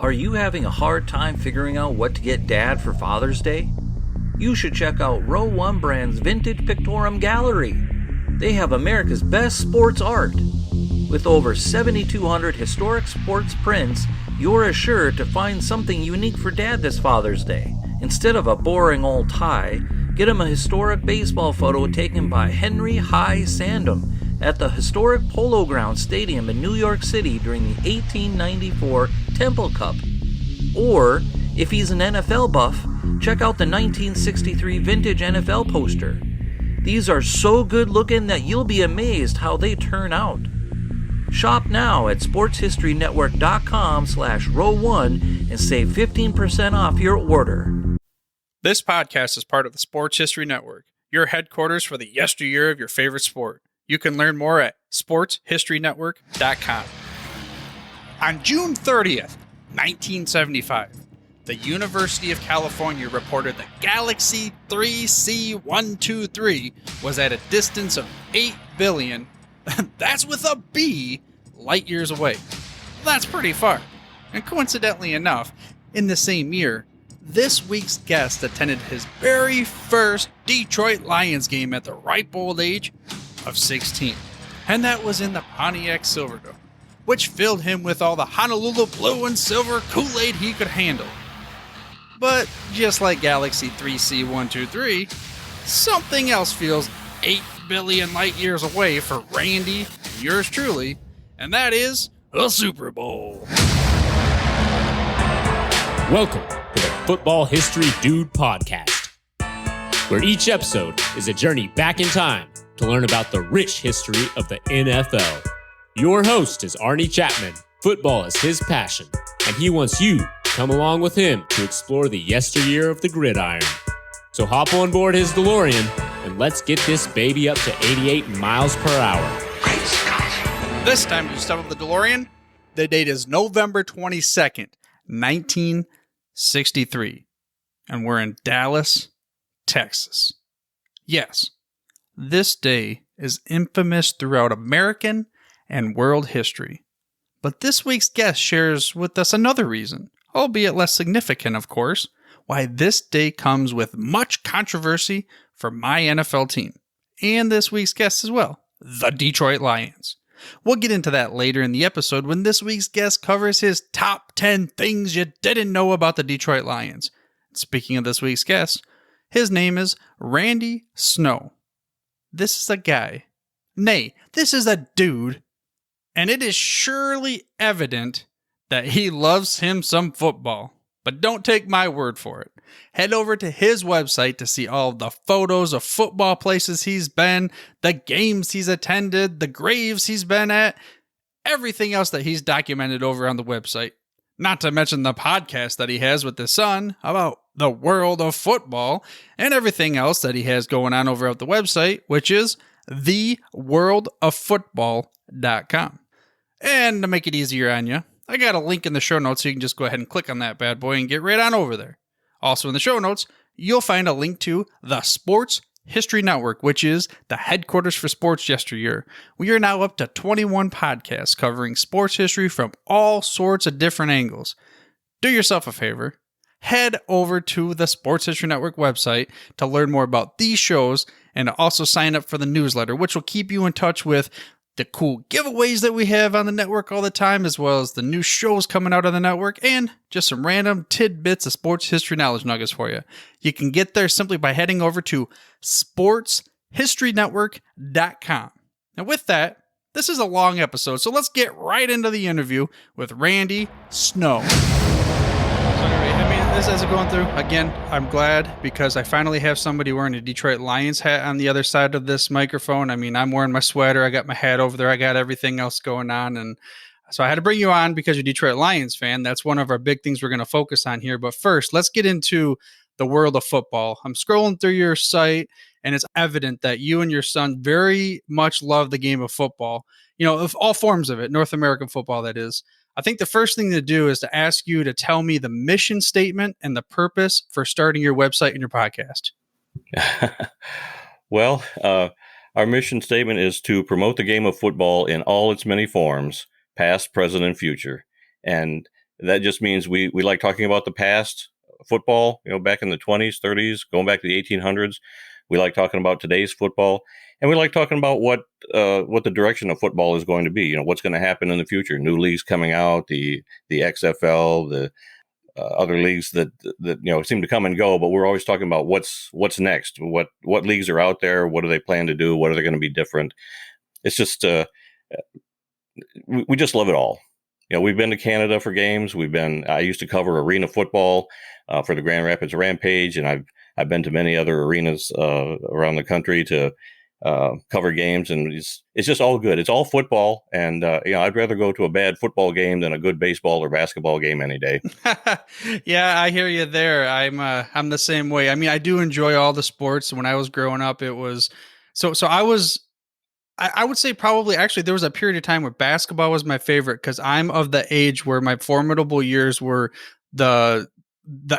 Are you having a hard time figuring out what to get Dad for Father's Day? You should check out Row 1 Brand's Vintage Pictorum Gallery. They have America's best sports art. With over 7,200 historic sports prints, you're assured to find something unique for Dad this Father's Day. Instead of a boring old tie, get him a historic baseball photo taken by Henry High Sandom at the historic Polo Grounds Stadium in New York City during the 1894 Temple Cup. Or, if he's an NFL buff, check out the 1963 vintage NFL poster. These are so good looking that you'll be amazed how they turn out. Shop now at sportshistorynetwork.com/row1 and save 15% off your order. This podcast is part of the Sports History Network, your headquarters for the yesteryear of your favorite sport. You can learn more at sportshistorynetwork.com. On June 30th, 1975, the University of California reported the Galaxy 3C123 was at a distance of 8 billion, that's with a B, light years away. That's pretty far. And coincidentally enough, in the same year, this week's guest attended his very first Detroit Lions game at the ripe old age of 16. And that was in the Pontiac Silverdome, which filled him with all the Honolulu blue and silver Kool-Aid he could handle. But just like Galaxy 3C123, something else feels 8 billion light years away for Randy and yours truly, and that is a Super Bowl. Welcome to the Football History Dude podcast, where each episode is a journey back in time to learn about the rich history of the NFL. Your host is Arnie Chapman. Football is his passion, and he wants you to come along with him to explore the yesteryear of the gridiron. So hop on board his DeLorean, and let's get this baby up to 88 miles per hour. Great Scott. This time you step up the DeLorean. The date is November 22nd, 1963. And we're in Dallas, Texas. Yes, this day is infamous throughout American and world history. But this week's guest shares with us another reason, albeit less significant, of course, why this day comes with much controversy for my NFL team, and this week's guest as well, the Detroit Lions. We'll get into that later in the episode when this week's guest covers his top 10 things you didn't know about the Detroit Lions. Speaking of this week's guest, his name is Randy Snow. This is a guy. Nay, this is a dude. And it is surely evident that he loves him some football. But don't take my word for it. Head over to his website to see all the photos of football places he's been, the games he's attended, the graves he's been at, everything else that he's documented over on the website. Not to mention the podcast that he has with his son about the world of football and everything else that he has going on over at the website, which is theworldoffootball.com. And to make it easier on you, I got a link in the show notes so you can just go ahead and click on that bad boy and get right on over there. Also in the show notes, you'll find a link to the Sports History Network, which is the headquarters for sports yesteryear. We are now up to 21 podcasts covering sports history from all sorts of different angles. Do yourself a favor. Head over to the Sports History Network website to learn more about these shows and to also sign up for the newsletter, which will keep you in touch with the cool giveaways that we have on the network all the time, as well as the new shows coming out on the network, and just some random tidbits of sports history knowledge nuggets for you. You can get there simply by heading over to sportshistorynetwork.com. Now with that, this is a long episode, so let's get right into the interview with Randy Snow. As I'm going through, again, I'm glad because I finally have somebody wearing a Detroit Lions hat on the other side of this microphone. I mean, I'm wearing my sweater. I got my hat over there. I got everything else going on. And so I had to bring you on because you're a Detroit Lions fan. That's one of our big things we're going to focus on here. But first, let's get into the world of football. I'm scrolling through your site, and it's evident that you and your son very much love the game of football. You know, of all forms of it, North American football, that is. I think the first thing to do is to ask you to tell me the mission statement and the purpose for starting your website and your podcast. Well, our mission statement is to promote the game of football in all its many forms, past, present, and future. And that just means we like talking about the past football, back in the 20s, 30s, going back to the 1800s. We like talking about today's football, and we like talking about what the direction of football is going to be. What's going to happen in the future. New leagues coming out, the XFL, the other leagues that seem to come and go, but we're always talking about what's next. What leagues are out there? What do they plan to do? What are they going to be different? It's just we just love it all. We've been to Canada for games. I used to cover arena football for the Grand Rapids Rampage, and I've been to many other arenas around the country to cover games, and it's just all good. It's all football, and I'd rather go to a bad football game than a good baseball or basketball game any day. Yeah, I hear you there. I'm the same way. I mean, I do enjoy all the sports. When I was growing up, it was so I would say probably actually there was a period of time where basketball was my favorite because I'm of the age where my formidable years were the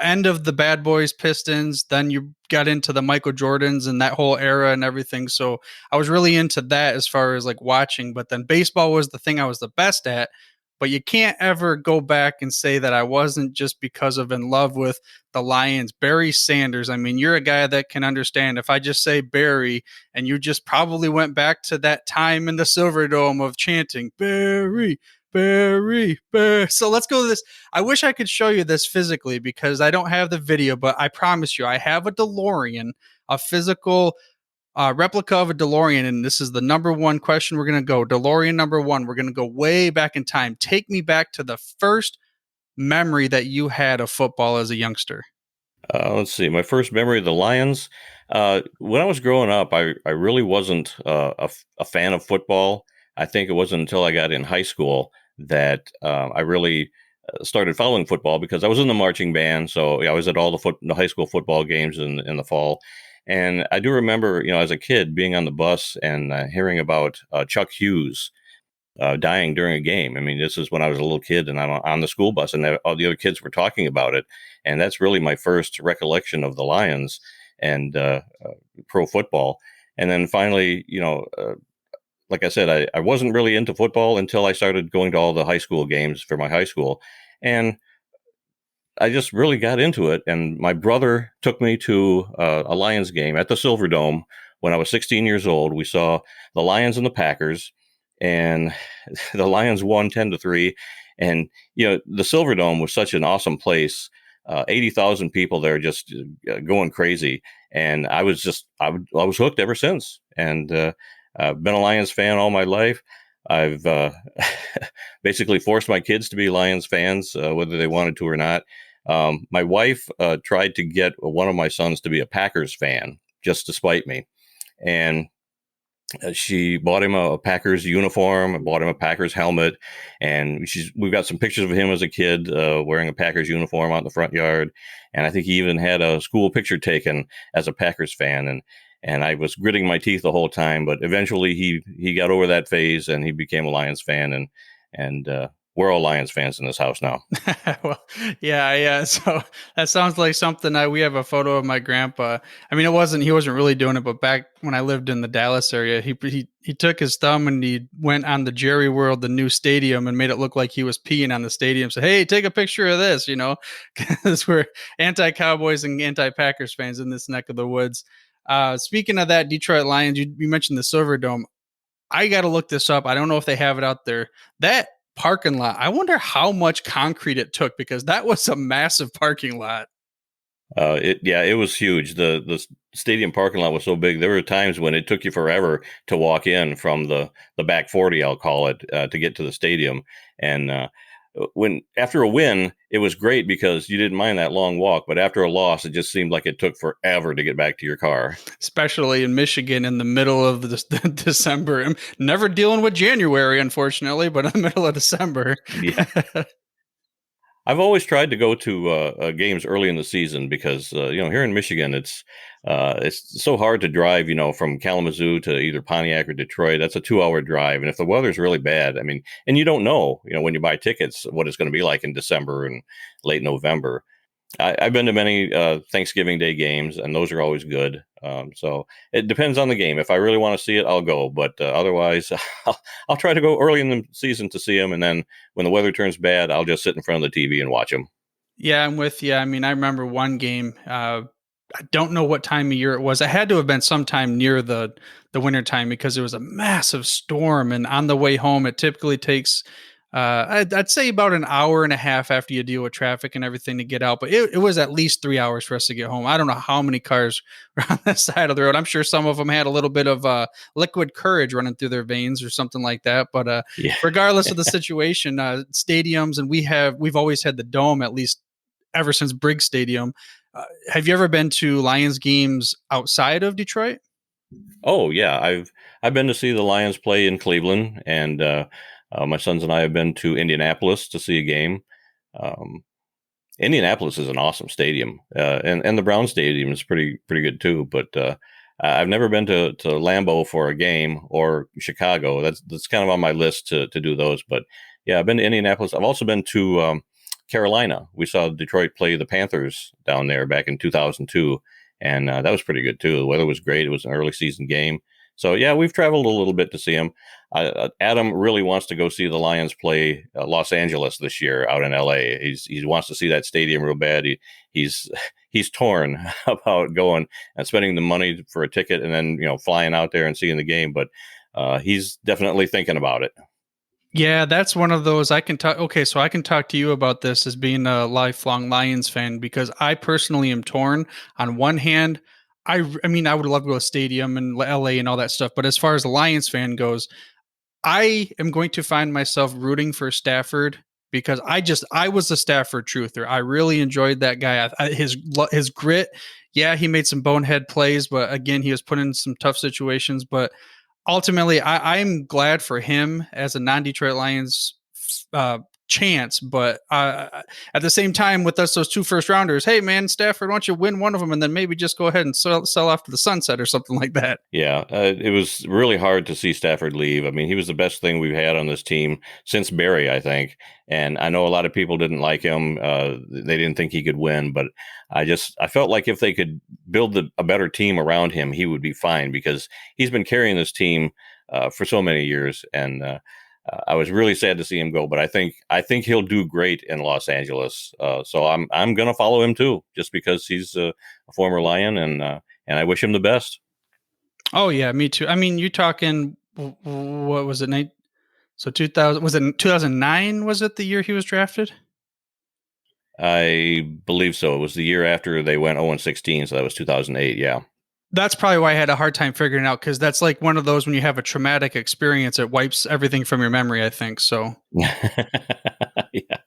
end of the Bad Boys Pistons. Then you got into the Michael Jordans and that whole era and everything. So I was really into that as far as like watching, but then baseball was the thing I was the best at. But you can't ever go back and say that I wasn't just because of in love with the Lions. Barry Sanders. I mean, you're a guy that can understand if I just say Barry and you just probably went back to that time in the Silverdome of chanting Barry, Barry, Barry. So let's go to this. I wish I could show you this physically because I don't have the video, but I promise you I have a DeLorean, a physical replica of a DeLorean, and this is the number one question we're going to go. DeLorean number one. We're going to go way back in time. Take me back to the first memory that you had of football as a youngster. Let's see. My first memory of the Lions. When I was growing up, I really wasn't a fan of football. I think it wasn't until I got in high school that I really started following football because I was in the marching band. So I was at all the high school football games in the fall. And I do remember, as a kid being on the bus and hearing about Chuck Hughes dying during a game. I mean, this is when I was a little kid and I'm on the school bus and all the other kids were talking about it. And that's really my first recollection of the Lions and pro football. And then finally, like I said, I wasn't really into football until I started going to all the high school games for my high school. And I just really got into it. And my brother took me to a Lions game at the Silverdome when I was 16 years old. We saw the Lions and the Packers, and the Lions won 10-3. And, the Silverdome was such an awesome place. 80,000 people there just going crazy. And I was hooked ever since. And I've been a Lions fan all my life. I've basically forced my kids to be Lions fans, whether they wanted to or not. My wife tried to get one of my sons to be a Packers fan just to spite me. And she bought him a Packers uniform, bought him a Packers helmet. And we've got some pictures of him as a kid wearing a Packers uniform out in the front yard. And I think he even had a school picture taken as a Packers fan. And I was gritting my teeth the whole time, but eventually he got over that phase and he became a Lions fan, and we're all Lions fans in this house now. Well, yeah. So that sounds like something we have a photo of my grandpa. I mean, he wasn't really doing it, but back when I lived in the Dallas area, he took his thumb and he went on the Jerry World, the new stadium, and made it look like he was peeing on the stadium. So, hey, take a picture of this, because we're anti-Cowboys and anti-Packers fans in this neck of the woods. Speaking of that, Detroit Lions, you mentioned the Silverdome. I got to look this up. I don't know if they have it out there. That parking lot, I wonder how much concrete it took because that was a massive parking lot. It was huge. The stadium parking lot was so big. There were times when it took you forever to walk in from the back 40, I'll call it, to get to the stadium. And when after a win, it was great because you didn't mind that long walk. But after a loss, it just seemed like it took forever to get back to your car. Especially in Michigan in the middle of December. I'm never dealing with January, unfortunately, but in the middle of December. Yeah. I've always tried to go to games early in the season because, here in Michigan, it's so hard to drive, from Kalamazoo to either Pontiac or Detroit. That's a 2-hour drive. And if the weather's really bad, I mean, and you don't know, when you buy tickets, what it's going to be like in December and late November. I've been to many Thanksgiving Day games, and those are always good. So it depends on the game. If I really want to see it, I'll go. But otherwise, I'll try to go early in the season to see them. And then when the weather turns bad, I'll just sit in front of the TV and watch them. Yeah, I'm with you. I mean, I remember one game. I don't know what time of year it was. It had to have been sometime near the winter time because it was a massive storm. And on the way home, it typically takes, I'd say about an hour and a half after you deal with traffic and everything to get out. But it was at least 3 hours for us to get home. I don't know how many cars were on that side of the road. I'm sure some of them had a little bit of liquid courage running through their veins or something like that. But Yeah. regardless of the situation, stadiums, and we've always had the Dome, at least ever since Briggs Stadium. Have you ever been to Lions games outside of Detroit? Oh yeah, I've been to see the Lions play in Cleveland, and my sons and I have been to Indianapolis to see a game. Indianapolis is an awesome stadium, and the Brown Stadium is pretty good too. But I've never been to Lambeau for a game, or Chicago. That's kind of on my list to do those. But yeah, I've been to Indianapolis. I've also been to Carolina. We saw Detroit play the Panthers down there back in 2002, and that was pretty good too. The weather was great. It was an early season game. So yeah, we've traveled a little bit to see them. Adam really wants to go see the Lions play Los Angeles this year out in LA. He wants to see that stadium real bad. He's torn about going and spending the money for a ticket and then flying out there and seeing the game. But he's definitely thinking about it. Yeah, that's one of those I can talk. Okay, so I can talk to you about this as being a lifelong Lions fan, because I personally am torn. On one hand, I mean, I would love to go to a stadium in LA and all that stuff. But as far as the Lions fan goes, I am going to find myself rooting for Stafford because I was a Stafford truther. I really enjoyed that guy. His grit. Yeah, he made some bonehead plays, but again, he was put in some tough situations. But ultimately, I'm glad for him as a non-Detroit Lions chance. But at the same time, with those 2 first rounders, hey man, Stafford, why don't you win one of them and then maybe just go ahead and sell off to the sunset or something like that? Yeah, it was really hard to see Stafford leave. I mean, he was the best thing we've had on this team since Barry, I think. And I know a lot of people didn't like him. They didn't think he could win, but I felt like if they could build a better team around him, he would be fine, because he's been carrying this team for so many years. And I was really sad to see him go, but I think he'll do great in Los Angeles. So I'm going to follow him too, just because he's a former Lion, and I wish him the best. Oh yeah, me too. I mean, you're talking, what was it? So 2000, was it 2009? Was it the year he was drafted? I believe so. It was the year after they went 0-16, so that was 2008. Yeah. That's probably why I had a hard time figuring it out, because that's like one of those when you have a traumatic experience, it wipes everything from your memory, I think. So, Yeah.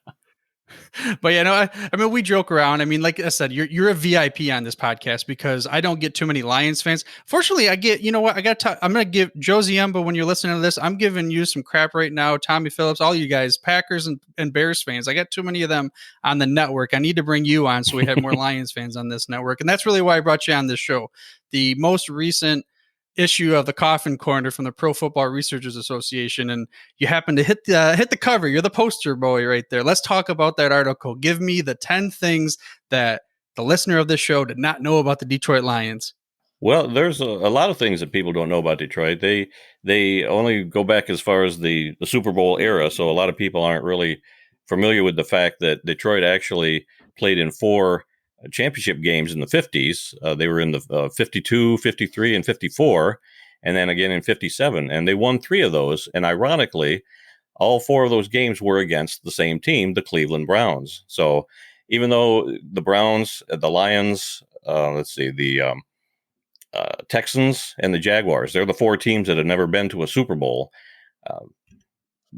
But I mean, we joke around. I mean, like I said, you're a VIP on this podcast because I don't get too many Lions fans. Fortunately, I get, what, I'm going to give Joe Ziemba, when you're listening to this, I'm giving you some crap right now. Tommy Phillips, all you guys, Packers and Bears fans. I got too many of them on the network. I need to bring you on so we have more Lions fans on this network. And that's really why I brought you on this show. The most recent issue of the Coffin Corner from the Pro Football Researchers Association, and you happen to hit the cover. You're the poster boy right there. Let's talk about that article. Give me the 10 things that the listener of this show did not know about the Detroit Lions. Well, there's a lot of things that people don't know about Detroit. They only go back as far as the Super Bowl era, so a lot of people aren't really familiar with the fact that Detroit actually played in 4 championship games in the 50s. They were in the 52, 53, and 54, and then again in 57. And they won 3 of those. And ironically, all 4 of those games were against the same team, the Cleveland Browns. So even though the Browns, the Lions, the Texans, and the Jaguars, they're the 4 teams that have never been to a Super Bowl.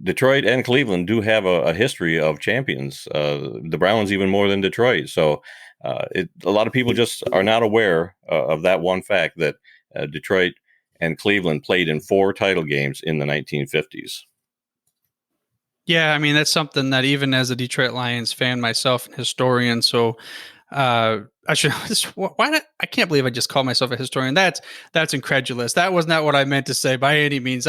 Detroit and Cleveland do have a history of champions. The Browns even more than Detroit. So a lot of people just are not aware of that one fact, that Detroit and Cleveland played in 4 title games in the 1950s. Yeah, I mean, that's something that even as a Detroit Lions fan myself and historian, so I can't believe I just called myself a historian. That's incredulous. That was not what I meant to say by any means.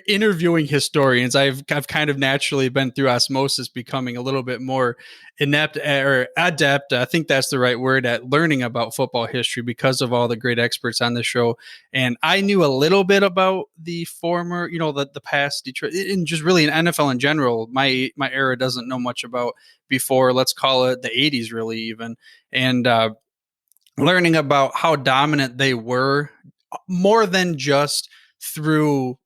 interviewing historians, I've kind of naturally been through osmosis, becoming a little bit more inept or adept. I think that's the right word, at learning about football history because of all the great experts on the show. And I knew a little bit about the former, the past Detroit, and just really in NFL in general. My era doesn't know much about before, let's call it the 80s, really even. And learning about how dominant they were, more than just through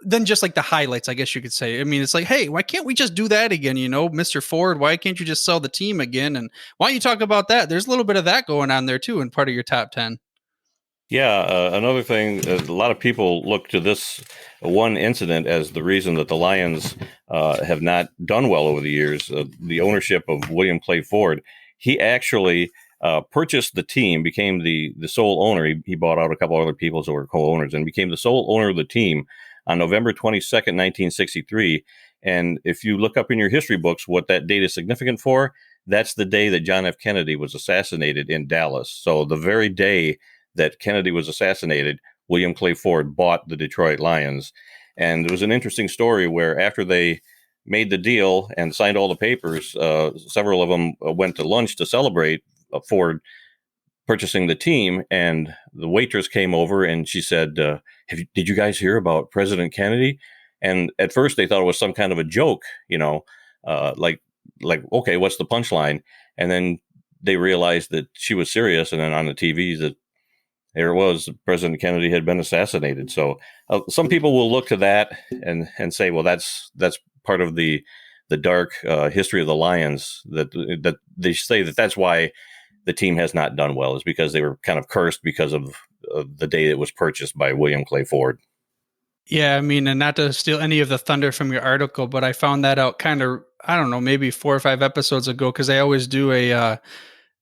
than just like the highlights, I guess you could say. I mean, it's like, hey, why can't we just do that again? Mr. Ford, why can't you just sell the team again? And why don't you talk about that? There's a little bit of that going on there too, in part of your top 10. Yeah, another thing, a lot of people look to this one incident as the reason that the Lions have not done well over the years. The ownership of William Clay Ford, he actually purchased the team, became the sole owner. He bought out a couple other people who were co-owners and became the sole owner of the team on November 22nd, 1963. And if you look up in your history books what that date is significant for, that's the day that John F. Kennedy was assassinated in Dallas. So the very day that Kennedy was assassinated, William Clay Ford bought the Detroit Lions. And there was an interesting story where after they made the deal and signed all the papers, several of them went to lunch to celebrate Ford purchasing the team, and the waitress came over and she said, did you guys hear about President Kennedy? And at first they thought it was some kind of a joke, like, okay, what's the punchline? And then they realized that she was serious. And then on the TV, that there it was, President Kennedy had been assassinated. So some people will look to that and say, well, that's part of the dark history of the Lions, that they say that's why the team has not done well, is because they were kind of cursed because of the day it was purchased by William Clay Ford. Yeah, I mean, and not to steal any of the thunder from your article, but I found that out kind of, I don't know, maybe 4 or 5 episodes ago, because I always do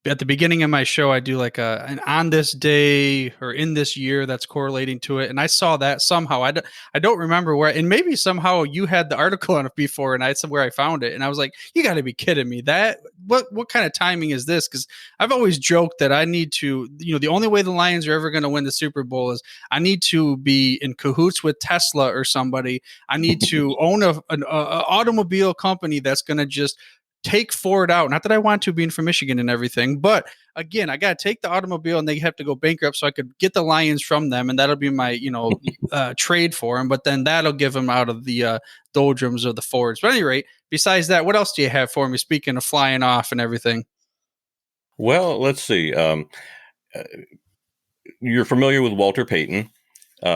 at the beginning of my show, I do like an on this day or in this year that's correlating to it. And I saw that somehow. I don't remember where, and maybe somehow you had the article on it before and I said where I found it. And I was like, you got to be kidding me. What kind of timing is this? Because I've always joked that I need to, the only way the Lions are ever going to win the Super Bowl is I need to be in cahoots with Tesla or somebody. I need to own an automobile company that's going to just take Ford out. Not that I want to, being from Michigan and everything, but again, I got to take the automobile and they have to go bankrupt so I could get the Lions from them. And that'll be my, trade for them. But then that'll give them out of the doldrums of the Fords. But at any rate, besides that, what else do you have for me? Speaking of flying off and everything. Well, let's see. You're familiar with Walter Payton.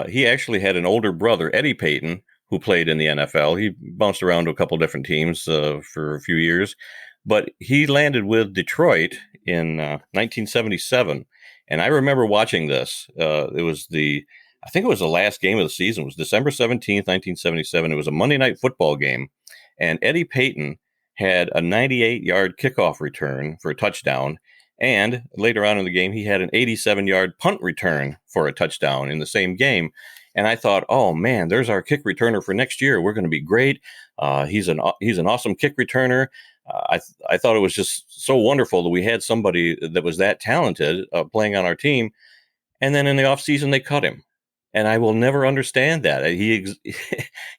He actually had an older brother, Eddie Payton, who played in the NFL. He bounced around to a couple different teams for a few years, but he landed with Detroit in 1977. And I remember watching this. I think it was the last game of the season. It was December 17th, 1977. It was a Monday Night Football game. And Eddie Payton had a 98-yard kickoff return for a touchdown. And later on in the game, he had an 87-yard punt return for a touchdown in the same game. And I thought, oh man, there's our kick returner for next year. We're going to be great. He's an awesome kick returner. I thought it was just so wonderful that we had somebody that was that talented playing on our team. And then in the offseason, they cut him. And I will never understand that.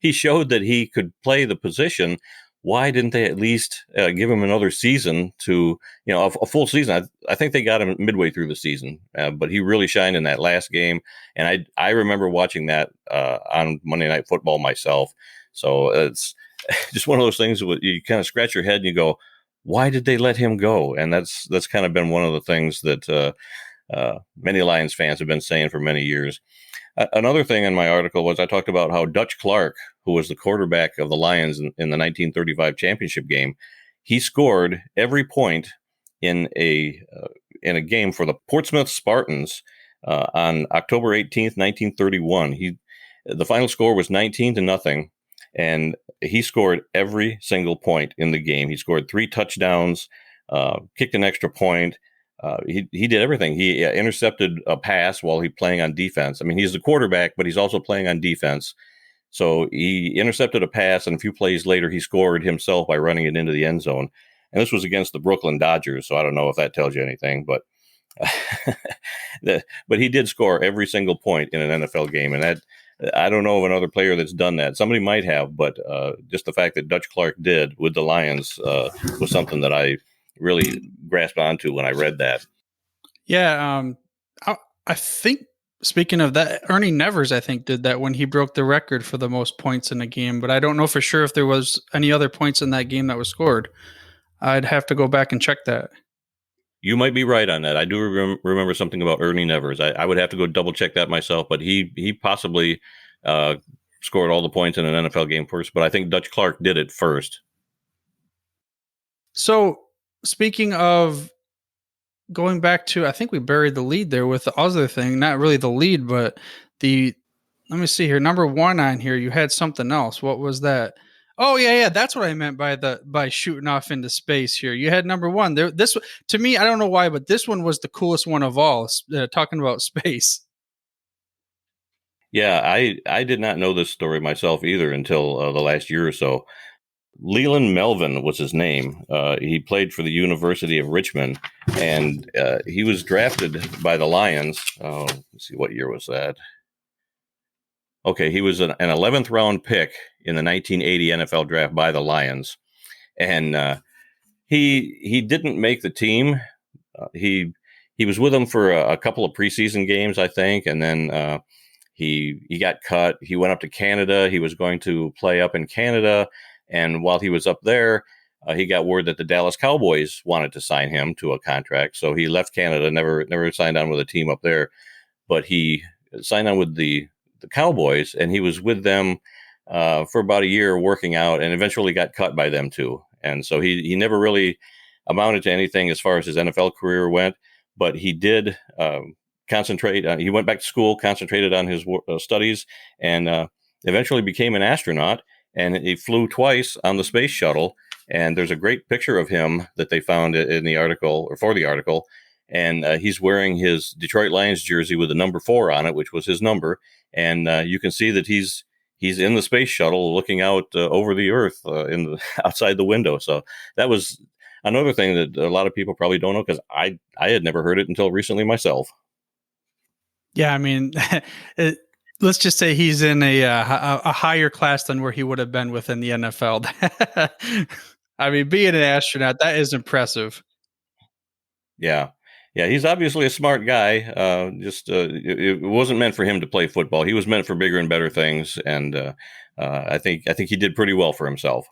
He showed that he could play the position. Why didn't they at least give him another season to, a full season? I think they got him midway through the season, but he really shined in that last game. And I remember watching that on Monday Night Football myself. So it's just one of those things where you kind of scratch your head and you go, why did they let him go? And that's kind of been one of the things that many Lions fans have been saying for many years. Another thing in my article was I talked about how Dutch Clark, who was the quarterback of the Lions in the 1935 championship game, he scored every point in a game for the Portsmouth Spartans on October 18th, 1931. The final score was 19-0, and he scored every single point in the game. He scored 3 touchdowns, kicked an extra point. He did everything. He intercepted a pass while he playing on defense. I mean, he's the quarterback, but he's also playing on defense. So he intercepted a pass, and a few plays later, he scored himself by running it into the end zone. And this was against the Brooklyn Dodgers, so I don't know if that tells you anything, but but he did score every single point in an NFL game, and I don't know of another player that's done that. Somebody might have, but just the fact that Dutch Clark did with the Lions was something that I really grasped onto when I read that. Yeah, I think, speaking of that, Ernie Nevers, I think, did that when he broke the record for the most points in a game, but I don't know for sure if there was any other points in that game that was scored. I'd have to go back and check that. You might be right on that. I do remember something about Ernie Nevers. I would have to go double check that myself, but he possibly scored all the points in an NFL game first, but I think Dutch Clark did it first. So, speaking of going back to, I think we buried the lead there with the other thing. Not really the lead, but let me see here. Number 1 on here, you had something else. What was that? Oh yeah. That's what I meant by shooting off into space here. You had number 1 there. This, to me, I don't know why, but this one was the coolest one of all, talking about space. Yeah, I did not know this story myself either until the last year or so. Leland Melvin was his name. He played for the University of Richmond, and he was drafted by the Lions. Let's see, what year was that? Okay, he was an 11th round pick in the 1980 NFL draft by the Lions, and he didn't make the team. He was with them for a couple of preseason games, I think, and then he got cut. He went up to Canada. He was going to play up in Canada. And while he was up there, he got word that the Dallas Cowboys wanted to sign him to a contract. So he left Canada, never signed on with a team up there. But he signed on with the Cowboys, and he was with them for about a year working out, and eventually got cut by them too. And so he never really amounted to anything as far as his NFL career went. But he did concentrate. He went back to school, concentrated on his studies, and eventually became an astronaut. And he flew twice on the space shuttle. And there's a great picture of him that they found in the article, or for the article. And he's wearing his Detroit Lions jersey with the number 4 on it, which was his number. And you can see that he's in the space shuttle looking out over the Earth outside the window. So that was another thing that a lot of people probably don't know, because I had never heard it until recently myself. Yeah, I mean, let's just say he's in a higher class than where he would have been within the NFL. I mean, being an astronaut, that is impressive. Yeah, he's obviously a smart guy. It wasn't meant for him to play football. He was meant for bigger and better things, and I think he did pretty well for himself.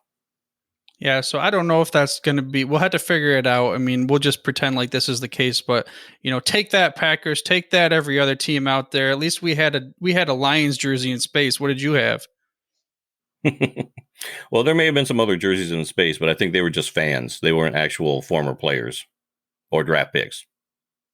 Yeah, so I don't know if that's going to be, we'll have to figure it out. I mean, we'll just pretend like this is the case, but take that, Packers, take that, every other team out there. At least we had a Lions jersey in space. What did you have? Well, there may have been some other jerseys in space, but I think they were just fans. They weren't actual former players or draft picks.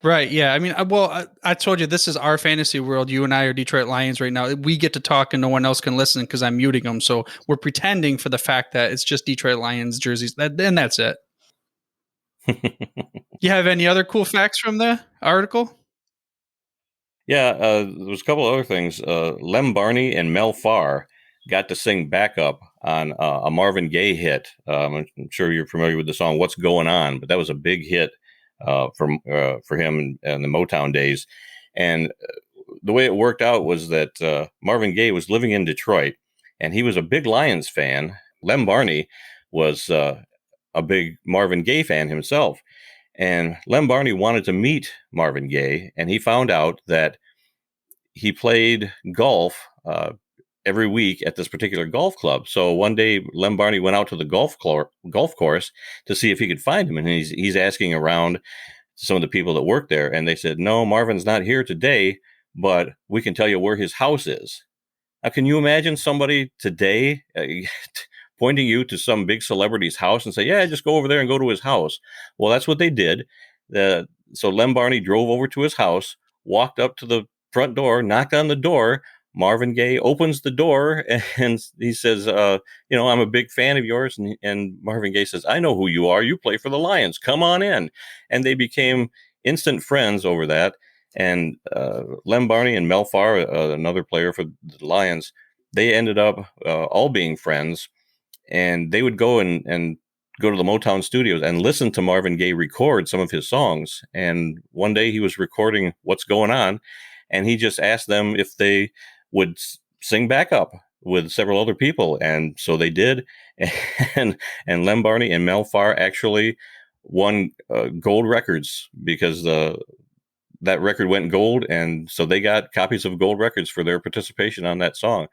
Right. Yeah. I mean, I told you, this is our fantasy world. You and I are Detroit Lions right now. We get to talk and no one else can listen because I'm muting them. So we're pretending for the fact that it's just Detroit Lions jerseys. And that's it. You have any other cool facts from the article? Yeah. There was a couple of other things. Lem Barney and Mel Farr got to sing backup on a Marvin Gaye hit. I'm sure you're familiar with the song "What's Going On," but that was a big hit for him in the Motown days. And the way it worked out was that Marvin Gaye was living in Detroit, and he was a big Lions fan. Lem Barney was a big Marvin Gaye fan himself. And Lem Barney wanted to meet Marvin Gaye, and he found out that he played golf every week at this particular golf club. So one day, Lem Barney went out to the golf course to see if he could find him. And he's asking around some of the people that work there. And they said, "No, Marvin's not here today, but we can tell you where his house is." Now, can you imagine somebody today pointing you to some big celebrity's house and say, "Yeah, just go over there and go to his house"? Well, that's what they did. So Lem Barney drove over to his house, walked up to the front door, knocked on the door. Marvin Gaye opens the door and he says, "I'm a big fan of yours." And Marvin Gaye says, "I know who you are. You play for the Lions. Come on in." And they became instant friends over that. And Lem Barney and Mel Farr, another player for the Lions, they ended up all being friends. And they would go and go to the Motown studios and listen to Marvin Gaye record some of his songs. And one day he was recording "What's Going On," and he just asked them if they would sing backup with several other people. And so they did. And Lem Barney and Mel Farr actually won gold records because that record went gold. And so they got copies of gold records for their participation on that song.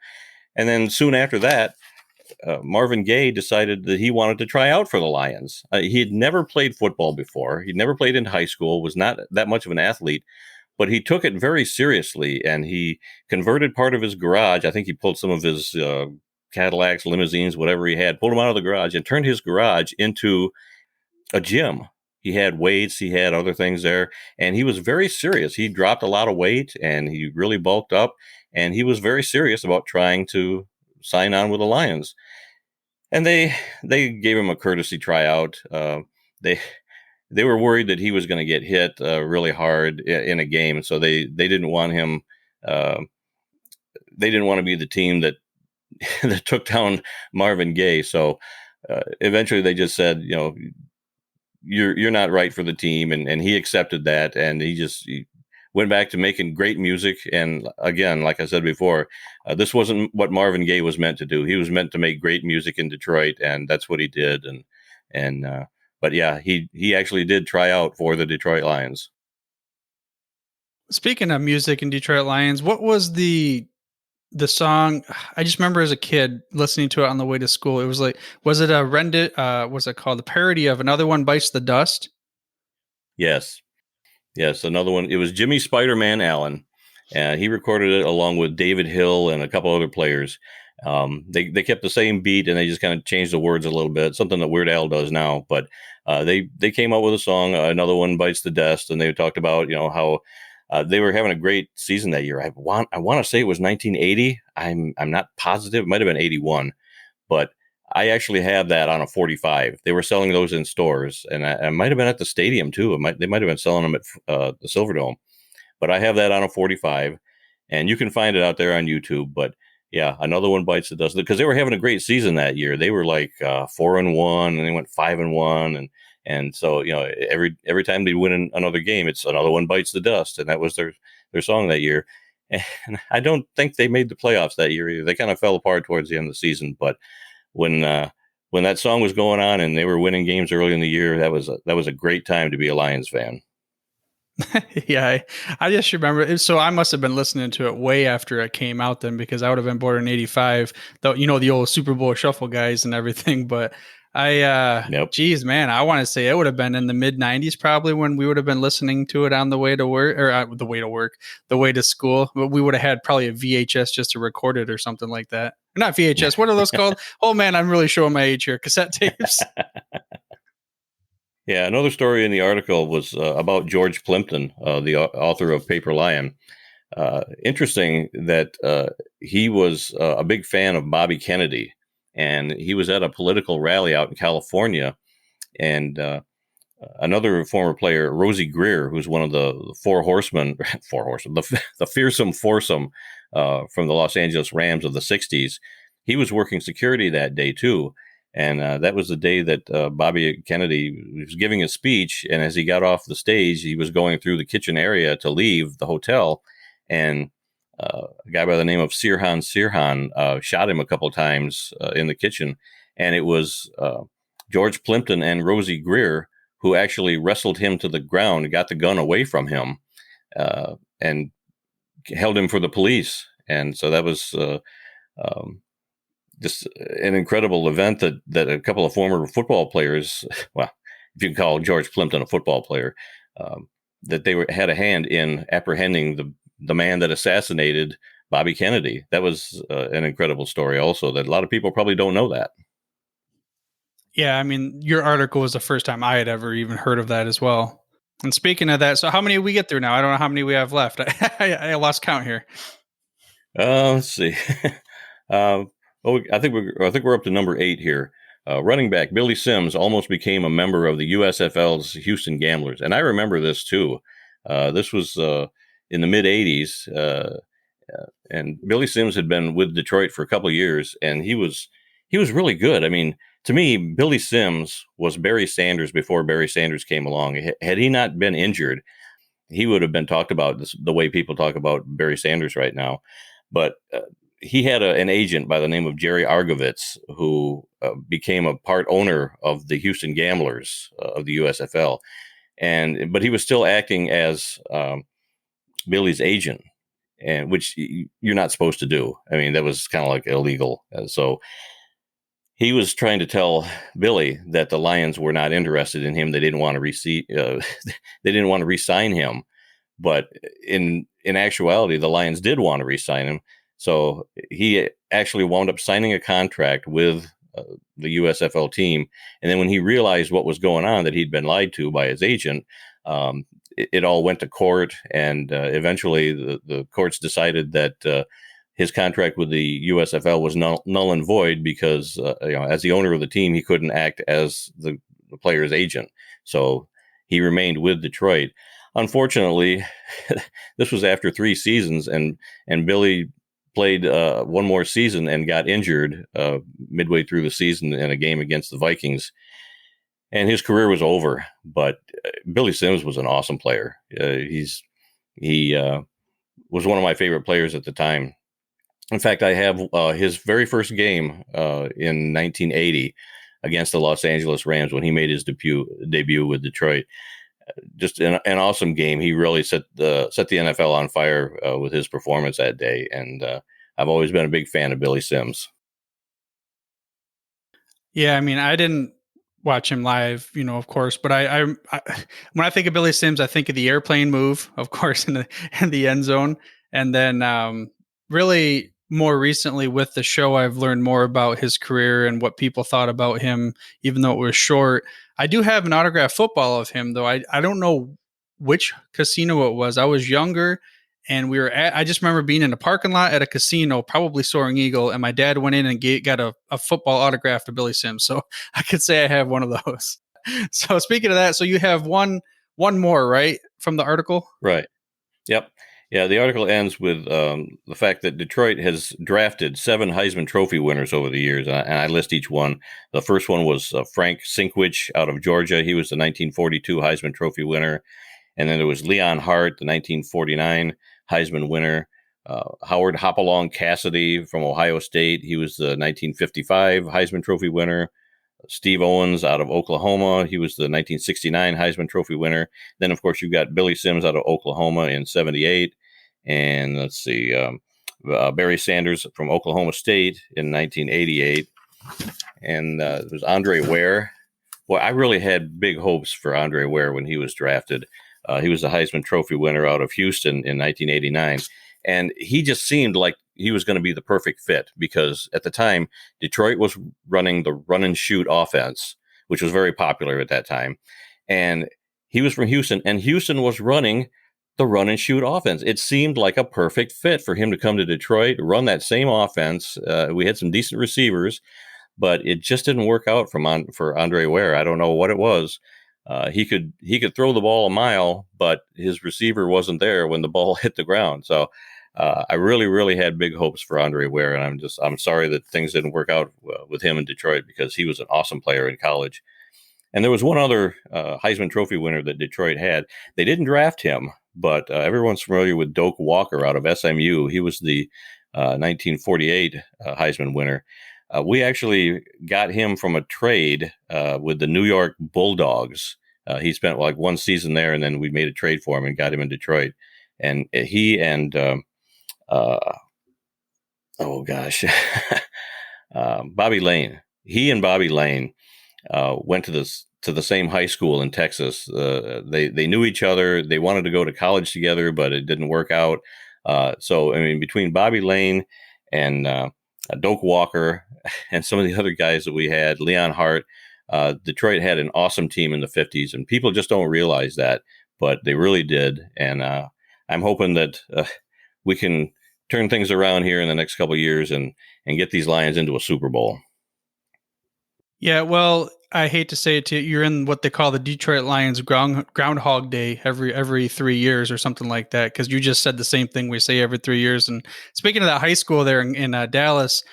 And then soon after that, Marvin Gaye decided that he wanted to try out for the Lions. He had never played football before. He'd never played in high school, was not that much of an athlete, but he took it very seriously, and he converted part of his garage. I think he pulled some of his Cadillacs, limousines, whatever he had, pulled them out of the garage and turned his garage into a gym. He had weights, he had other things there, and he was very serious. He dropped a lot of weight, and he really bulked up, and he was very serious about trying to sign on with the Lions. And they gave him a courtesy tryout. They were worried that he was going to get hit really hard in a game, so they didn't want him. They didn't want to be the team that that took down Marvin Gaye. So eventually, they just said, you're not right for the team, and he accepted that, and he went back to making great music. And again, like I said before, this wasn't what Marvin Gaye was meant to do. He was meant to make great music in Detroit, and that's what he did. But yeah, he actually did try out for the Detroit Lions. Speaking of music and Detroit Lions, what was the song? I just remember as a kid listening to it on the way to school. It was like, was it was it called the parody of Another One Bites the Dust? Yes, another one. It was Jimmy Spider-Man Allen. He recorded it along with David Hill and a couple other players. They kept the same beat, and they just kind of changed the words a little bit, something that Weird Al does now. But they came up with a song, Another One Bites the Dust, and they talked about how they were having a great season that year. I want to say it was 1980. I'm not positive. It might have been 81, but I actually have that on a 45. They were selling those in stores, and I might have been at the stadium too. They might have been selling them at the Silverdome, but I have that on a 45, and you can find it out there on YouTube. But yeah, Another One Bites the Dust, because they were having a great season that year. They were like 4-1, and they went 5-1, and so every time they win another game, it's Another One Bites the Dust, and that was their song that year. And I don't think they made the playoffs that year either. They kind of fell apart towards the end of the season, but when that song was going on and they were winning games early in the year, that was a great time to be a Lions fan. Yeah, I just remember. So I must have been listening to it way after it came out then, because I would have been born in '85. Though the old Super Bowl shuffle guys and everything. But geez, man, I want to say it would have been in the mid '90s probably when we would have been listening to it on the way to work, or the way to school. But we would have had probably a VHS just to record it or something like that. Not VHS. What are those called? Oh man, I'm really showing my age here. Cassette tapes. Yeah, another story in the article was about George Plimpton, the author of Paper Lion. Interesting that he was a big fan of Bobby Kennedy, and he was at a political rally out in California, and another former player, Rosie Greer, who's one of the four horsemen, the fearsome foursome from the Los Angeles Rams of the 60s. He was working security that day too. And that was the day that Bobby Kennedy was giving a speech. And as he got off the stage, he was going through the kitchen area to leave the hotel. And a guy by the name of Sirhan shot him a couple of times in the kitchen. And it was George Plimpton and Rosie Greer who actually wrestled him to the ground and got the gun away from him and held him for the police. And so that was just an incredible event that a couple of former football players, well, if you can call George Plimpton a football player, that they had a hand in apprehending the man that assassinated Bobby Kennedy. That was an incredible story also, that a lot of people probably don't know that. Yeah, I mean, your article was the first time I had ever even heard of that as well. And speaking of that, so how many we get through now? I don't know how many we have left. I lost count here. Let's see. I think we're up to number 8 here. Running back Billy Sims almost became a member of the USFL's Houston Gamblers, and I remember this too. This was in the mid '80s, and Billy Sims had been with Detroit for a couple of years, and he was really good. I mean, to me, Billy Sims was Barry Sanders before Barry Sanders came along. Had he not been injured, he would have been talked about the way people talk about Barry Sanders right now. But he had an agent by the name of Jerry Argovitz, who became a part owner of the Houston Gamblers of the USFL, but he was still acting as Billy's agent, and which you're not supposed to do. I mean, that was kind of like illegal. So he was trying to tell Billy that the Lions were not interested in him. They didn't want to they didn't want to re-sign him. But in actuality, the Lions did want to re-sign him. So he actually wound up signing a contract with the USFL team. And then when he realized what was going on, that he'd been lied to by his agent, it all went to court. And eventually the courts decided that his contract with the USFL was null and void because, as the owner of the team, he couldn't act as the player's agent. So he remained with Detroit. Unfortunately, this was after 3 seasons, and Billy played one more season and got injured midway through the season in a game against the Vikings, and his career was over. But Billy Sims was an awesome player. He was one of my favorite players at the time. In fact, I have his very first game in 1980 against the Los Angeles Rams when he made his debut with Detroit. Just an awesome game. He really set the NFL on fire with his performance that day, and I've always been a big fan of Billy Sims. Yeah, I mean, I didn't watch him live, of course, but I when I think of Billy Sims, I think of the airplane move, of course, in the end zone, and then really more recently with the show, I've learned more about his career and what people thought about him, even though it was short. I do have an autographed football of him, though. I don't know which casino it was. I was younger, and I just remember being in a parking lot at a casino, probably Soaring Eagle, and my dad went in and got a football autograph to Billy Sims. So I could say I have one of those. So speaking of that, so you have one more, right, from the article? Right. Yep. Yeah, the article ends with the fact that Detroit has drafted 7 Heisman Trophy winners over the years, and I list each one. The first one was Frank Sinkwich out of Georgia. He was the 1942 Heisman Trophy winner. And then there was Leon Hart, the 1949 Heisman winner. Howard Hopalong Cassidy from Ohio State. He was the 1955 Heisman Trophy winner. Steve Owens out of Oklahoma. He was the 1969 Heisman Trophy winner. Then, of course, you've got Billy Sims out of Oklahoma in 78. And let's see, Barry Sanders from Oklahoma State in 1988. And there's Andre Ware. Well, I really had big hopes for Andre Ware when he was drafted. He was the Heisman Trophy winner out of Houston in 1989. And he just seemed like he was going to be the perfect fit because at the time, Detroit was running the run and shoot offense, which was very popular at that time. And he was from Houston, and Houston was running the run and shoot offense. It seemed like a perfect fit for him to come to Detroit, run that same offense. We had some decent receivers, but it just didn't work out for Andre Ware. I don't know what it was. He could throw the ball a mile, but his receiver wasn't there when the ball hit the ground. So I really, really had big hopes for Andre Ware, and I'm sorry that things didn't work out with him in Detroit because he was an awesome player in college. And there was one other Heisman Trophy winner that Detroit had. They didn't draft him, but everyone's familiar with Doak Walker out of SMU. He was the 1948 Heisman winner. We actually got him from a trade with the New York Bulldogs. He spent like one season there, and then we made a trade for him and got him in Detroit. And he and Bobby Lane. He and Bobby Lane went to the same high school in Texas. They knew each other. They wanted to go to college together, but it didn't work out. So I mean, between Bobby Lane and Doak Walker and some of the other guys that we had, Leon Hart, Detroit had an awesome team in the 50s, and people just don't realize that, but they really did. And I'm hoping that we can turn things around here in the next couple of years and get these Lions into a Super Bowl. Yeah, well, I hate to say it to you, you're in what they call the Detroit Lions Groundhog Day every 3 years or something like that, because you just said the same thing we say every 3 years. And speaking of that high school there in Dallas,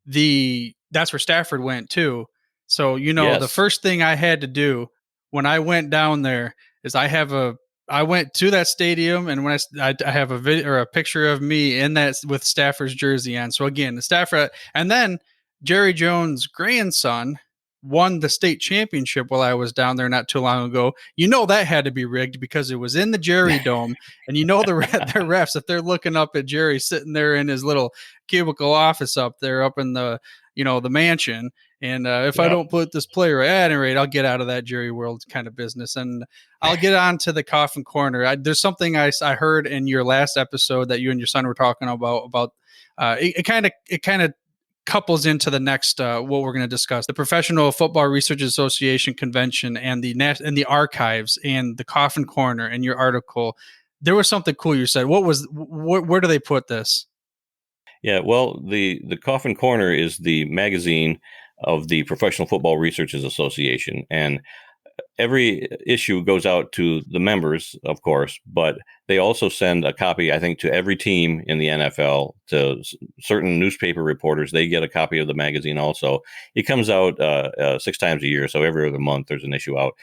that's where Stafford went too. So, yes. The first thing I had to do when I went down there is I have a I went to that stadium, and when I have a video or a picture of me in that with Stafford's jersey on. So again, the Stafford, and then Jerry Jones' grandson won the state championship while I was down there not too long ago. That had to be rigged because it was in the Jerry Dome, and the refs, if they're looking up at Jerry sitting there in his little cubicle office up there, up in the the mansion. And if I don't put this player at any rate, I'll get out of that Jerry World kind of business. And I'll get on to the Coffin Corner. There's something I heard in your last episode that you and your son were talking about it kind of couples into the next what we're going to discuss: the Professional Football Research Association convention and the archives and the Coffin Corner. And your article, there was something cool you said. Where do they put this? Yeah, well, the Coffin Corner is the magazine of the Professional Football Researchers Association, and every issue goes out to the members, of course, but they also send a copy, I think, to every team in the NFL, to certain newspaper reporters. They get a copy of the magazine also. It comes out 6 times a year, so every other month there's an issue out.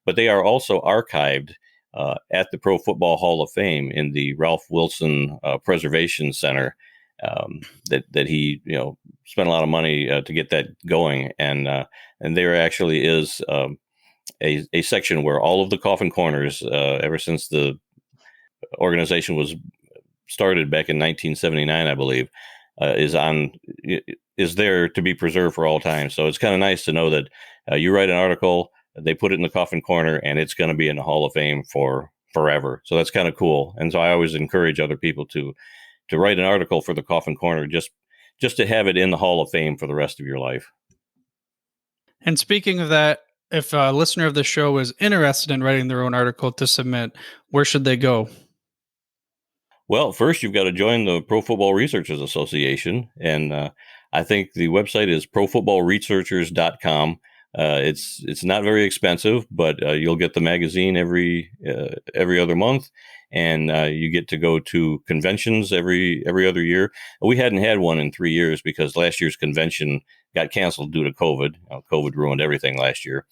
But they are also archived at the Pro Football Hall of Fame in the Ralph Wilson Preservation Center. That he spent a lot of money to get that going, and there actually is a section where all of the Coffin Corners, ever since the organization was started back in 1979, I believe, is there to be preserved for all time. So it's kind of nice to know that you write an article, they put it in the Coffin Corner, and it's going to be in the Hall of Fame for forever. So that's kind of cool. And so I always encourage other people to write an article for the Coffin Corner, just to have it in the Hall of Fame for the rest of your life. And speaking of that, if a listener of the show is interested in writing their own article to submit, where should they go? Well, first you've got to join the Pro Football Researchers Association, and I think the website is profootballresearchers.com. It's not very expensive, but you'll get the magazine every other month, and you get to go to conventions every other year. We hadn't had one in 3 years because last year's convention got canceled due to COVID. COVID ruined everything last year,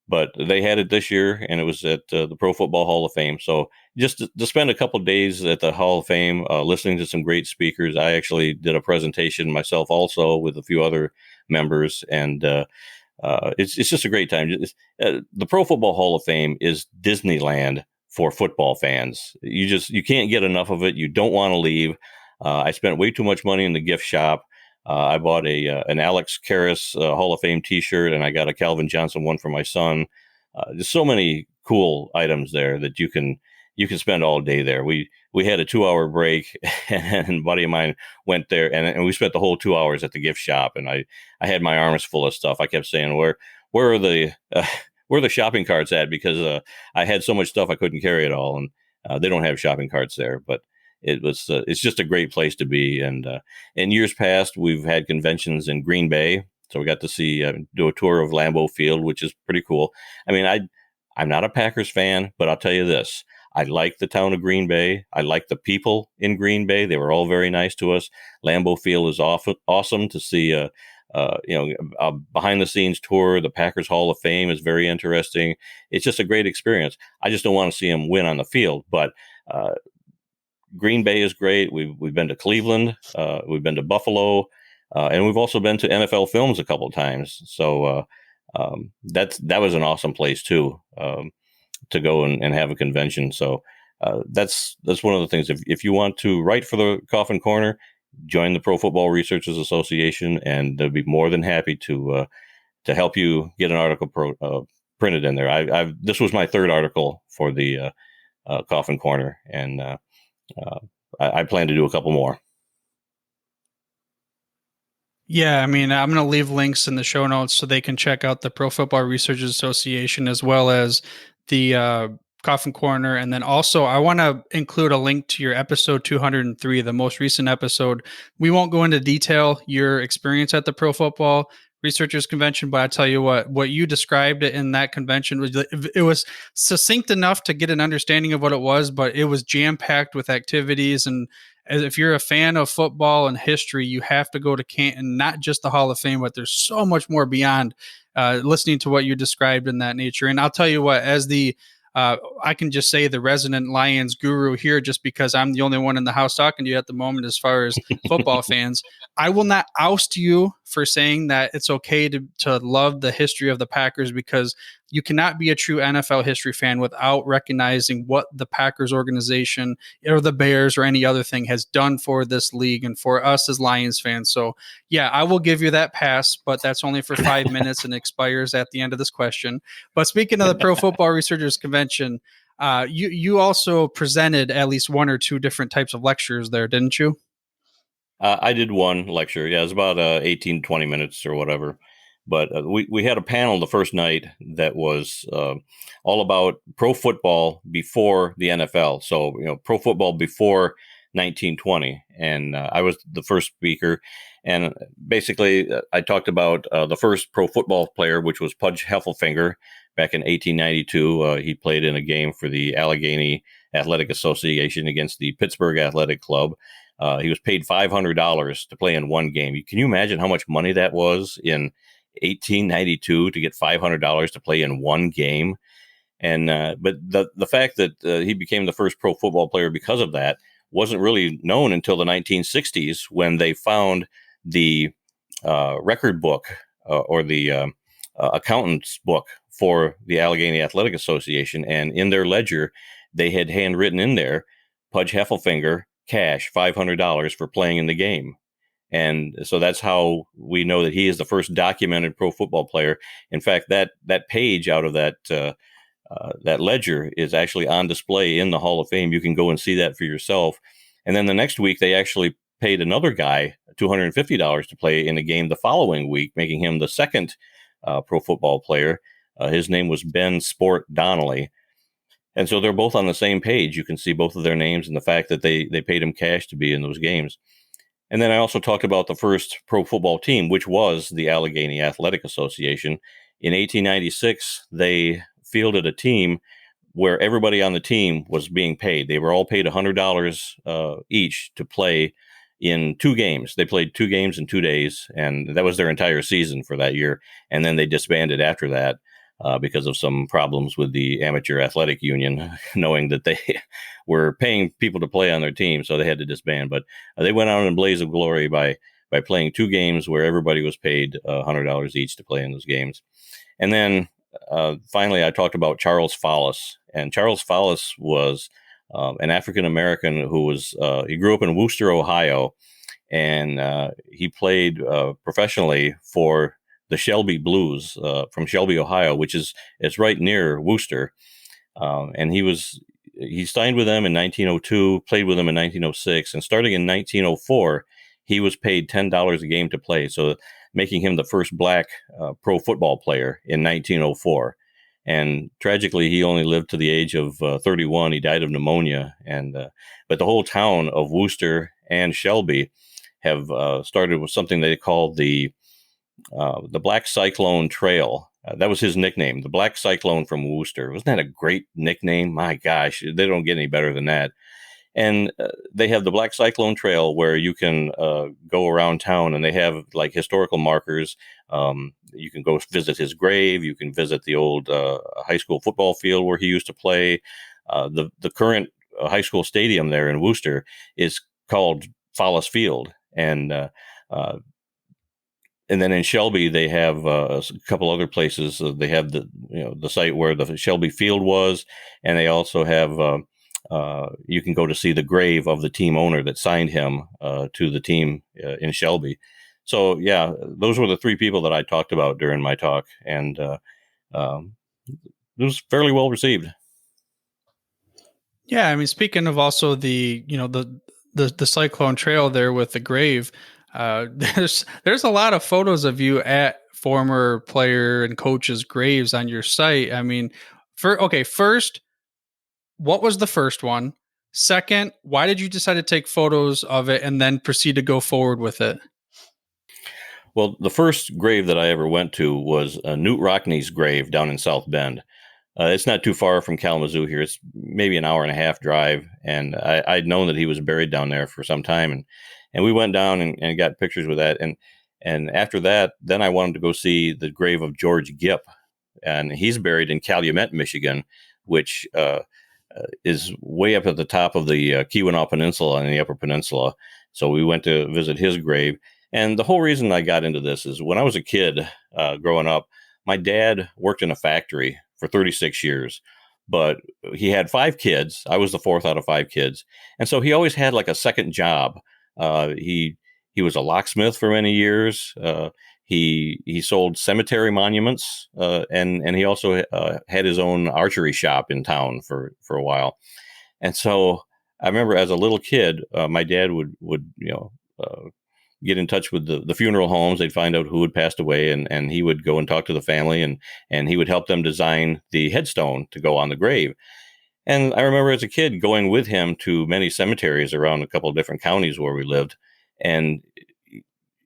but they had it this year, and it was at the Pro Football Hall of Fame. So just to spend a couple of days at the Hall of Fame, listening to some great speakers. I actually did a presentation myself also with a few other members, and it's just a great time. The Pro Football Hall of Fame is Disneyland for football fans. You can't get enough of it. You don't want to leave. I spent way too much money in the gift shop. I bought an Alex Karras Hall of Fame T-shirt, and I got a Calvin Johnson one for my son. There's so many cool items there that you can spend all day there. We had a 2-hour break, and a buddy of mine went there, and we spent the whole 2 hours at the gift shop. And I had my arms full of stuff. I kept saying, where are the shopping carts at? Because I had so much stuff I couldn't carry it all, and they don't have shopping carts there. But it's just a great place to be. And in years past, we've had conventions in Green Bay, so we got to see do a tour of Lambeau Field, which is pretty cool. I mean, I'm not a Packers fan, but I'll tell you this. I like the town of Green Bay. I like the people in Green Bay. They were all very nice to us. Lambeau Field is awesome to see. A behind the scenes tour. The Packers Hall of Fame is very interesting. It's just a great experience. I just don't want to see them win on the field, but Green Bay is great. We've been to Cleveland. We've been to Buffalo, and we've also been to NFL Films a couple of times. So that was an awesome place too. To go and have a convention. So that's one of the things. If you want to write for the Coffin Corner, join the Pro Football Researchers Association, and they'll be more than happy to help you get an article printed in there. This was my third article for the Coffin Corner, and I plan to do a couple more. Yeah, I mean, I'm going to leave links in the show notes so they can check out the Pro Football Researchers Association as well as the Coffin Corner. And then also I want to include a link to your episode 203, the most recent episode. We won't go into detail your experience at the Pro Football Researchers Convention, but I tell you what you described in that convention was succinct enough to get an understanding of what it was, but it was jam-packed with activities. And if you're a fan of football and history, you have to go to Canton, not just the Hall of Fame, but there's so much more beyond listening to what you described in that nature. And I'll tell you what, as the I can just say the resident Lions guru here just because I'm the only one in the house talking to you at the moment as far as football fans. I will not oust you for saying that it's okay to love the history of the Packers, because you cannot be a true NFL history fan without recognizing what the Packers organization or the Bears or any other thing has done for this league and for us as Lions fans. So yeah, I will give you that pass, but that's only for 5 minutes and expires at the end of this question. But speaking of the Pro Football Researchers Convention, you also presented at least one or two different types of lectures there, didn't you? I did one lecture. Yeah, it was about 18, 20 minutes or whatever. But we had a panel the first night that was all about pro football before the NFL. So, pro football before 1920. And I was the first speaker. And basically, I talked about the first pro football player, which was Pudge Heffelfinger back in 1892. He played in a game for the Allegheny Athletic Association against the Pittsburgh Athletic Club. He was paid $500 to play in one game. Can you imagine how much money that was in 1892 to get $500 to play in one game? And but the fact that he became the first pro football player because of that wasn't really known until the 1960s, when they found the record book or the accountant's book for the Allegheny Athletic Association. And in their ledger, they had handwritten in there, Pudge Heffelfinger, cash, $500 for playing in the game. And so that's how we know that he is the first documented pro football player. In fact, that page out of that ledger is actually on display in the Hall of Fame. You can go and see that for yourself. And then the next week, they actually paid another guy $250 to play in a game the following week, making him the second pro football player. His name was Ben Sport Donnelly. And so they're both on the same page. You can see both of their names and the fact that they paid him cash to be in those games. And then I also talked about the first pro football team, which was the Allegheny Athletic Association. In 1896, they fielded a team where everybody on the team was being paid. They were all paid $100 each to play in 2 games. They played 2 games in 2 days, and that was their entire season for that year. And then they disbanded after that. Because of some problems with the Amateur Athletic Union, knowing that they were paying people to play on their team, so they had to disband. But they went out in a blaze of glory by playing 2 games where everybody was paid $100 each to play in those games. And then finally, I talked about Charles Follis. And Charles Follis was an African-American who was, he grew up in Wooster, Ohio, and he played professionally for the Shelby Blues from Shelby, Ohio, which is right near Wooster. And he signed with them in 1902, played with them in 1906, and starting in 1904, he was paid $10 a game to play. So making him the first black pro football player in 1904. And tragically, he only lived to the age of 31. He died of pneumonia. And but the whole town of Wooster and Shelby have started with something they call the Black Cyclone Trail. That was his nickname, the Black Cyclone from Wooster. Wasn't that a great nickname? My gosh, they don't get any better than that. And they have the Black Cyclone Trail where you can go around town, and they have like historical markers. You can go visit his grave. You can visit the old high school football field where he used to play. The current high school stadium there in Wooster is called Follis Field. And then in Shelby, they have a couple other places. They have the site where the Shelby Field was, and they also have you can go to see the grave of the team owner that signed him to the team in Shelby. So yeah, those were the 3 people that I talked about during my talk, and it was fairly well received. Yeah, I mean, speaking of also the Cyclone Trail there with the grave. There's a lot of photos of you at former player and coaches' graves on your site. I mean, first, what was the first one? Second, why did you decide to take photos of it and then proceed to go forward with it? Well, the first grave that I ever went to was Newt Rockney's grave down in South Bend. It's not too far from Kalamazoo here. It's maybe an hour and a half drive. And I'd known that he was buried down there for some time. And we went down and got pictures with that. And after that, then I wanted to go see the grave of George Gipp. And he's buried in Calumet, Michigan, which is way up at the top of the Keweenaw Peninsula in the Upper Peninsula. So we went to visit his grave. And the whole reason I got into this is when I was a kid growing up, my dad worked in a factory for 36 years, but he had 5 kids. I was the 4th out of 5 kids. And so he always had like a second job. He was a locksmith for many years. He sold cemetery monuments, and he also had his own archery shop in town for a while. And so I remember as a little kid, my dad would get in touch with the funeral homes. They'd find out who had passed away, and he would go and talk to the family, and he would help them design the headstone to go on the grave. And I remember as a kid going with him to many cemeteries around a couple of different counties where we lived, and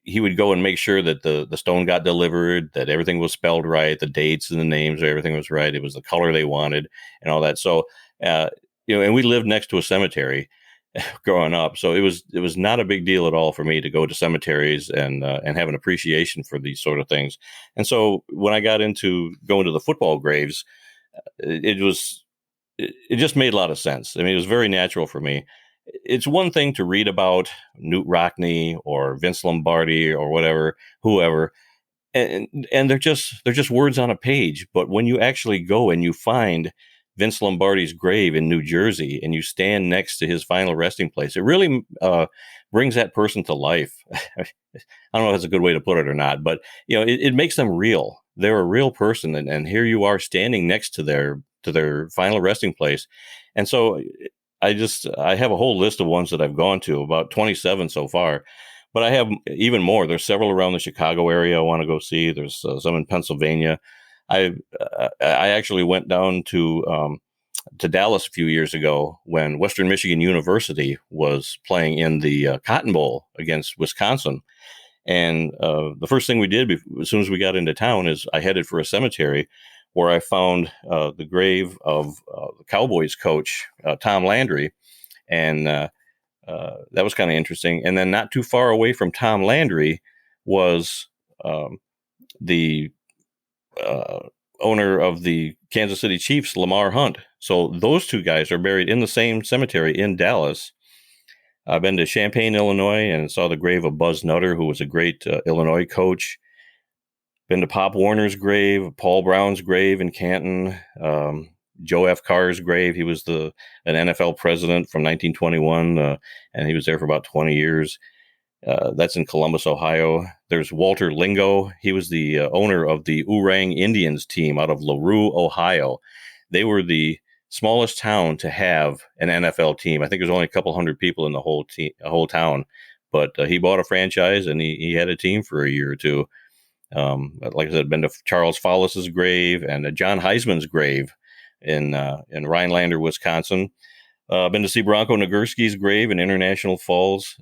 he would go and make sure that the stone got delivered, that everything was spelled right, the dates and the names, everything was right. It was the color they wanted and all that. So, and we lived next to a cemetery growing up. So it was not a big deal at all for me to go to cemeteries and have an appreciation for these sort of things. And so when I got into going to the football graves, it just made a lot of sense. I mean, it was very natural for me. It's one thing to read about Newt Rockne or Vince Lombardi or whoever, and they're just words on a page. But when you actually go and you find Vince Lombardi's grave in New Jersey and you stand next to his final resting place, it really brings that person to life. I don't know if that's a good way to put it or not, but it makes them real. They're a real person, and here you are standing next to their final resting place, and so. I have a whole list of ones that I've gone to, about 27 so far, but I have even more. There's several around the Chicago area I want to go see. There's some in Pennsylvania. I actually went down to Dallas a few years ago when Western Michigan University was playing in the Cotton Bowl against Wisconsin. And the first thing we did as soon as we got into town is I headed for a cemetery where I found the grave of the Cowboys coach, Tom Landry. And that was kind of interesting. And then not too far away from Tom Landry was the owner of the Kansas City Chiefs, Lamar Hunt. So those two guys are buried in the same cemetery in Dallas. I've been to Champaign, Illinois, and saw the grave of Buzz Nutter, who was a great Illinois coach. Been to Pop Warner's grave, Paul Brown's grave in Canton, Joe F. Carr's grave. He was an NFL president from 1921, and he was there for about 20 years. That's in Columbus, Ohio. There's Walter Lingo. He was the owner of the Oorang Indians team out of LaRue, Ohio. They were the smallest town to have an NFL team. I think there's only a couple hundred people in the whole town, but he bought a franchise and he had a team for a year or two. Like I said, been to Charles Follis's grave and John Heisman's grave in Rhinelander, Wisconsin. Been to see Bronco Nagurski's grave in International Falls.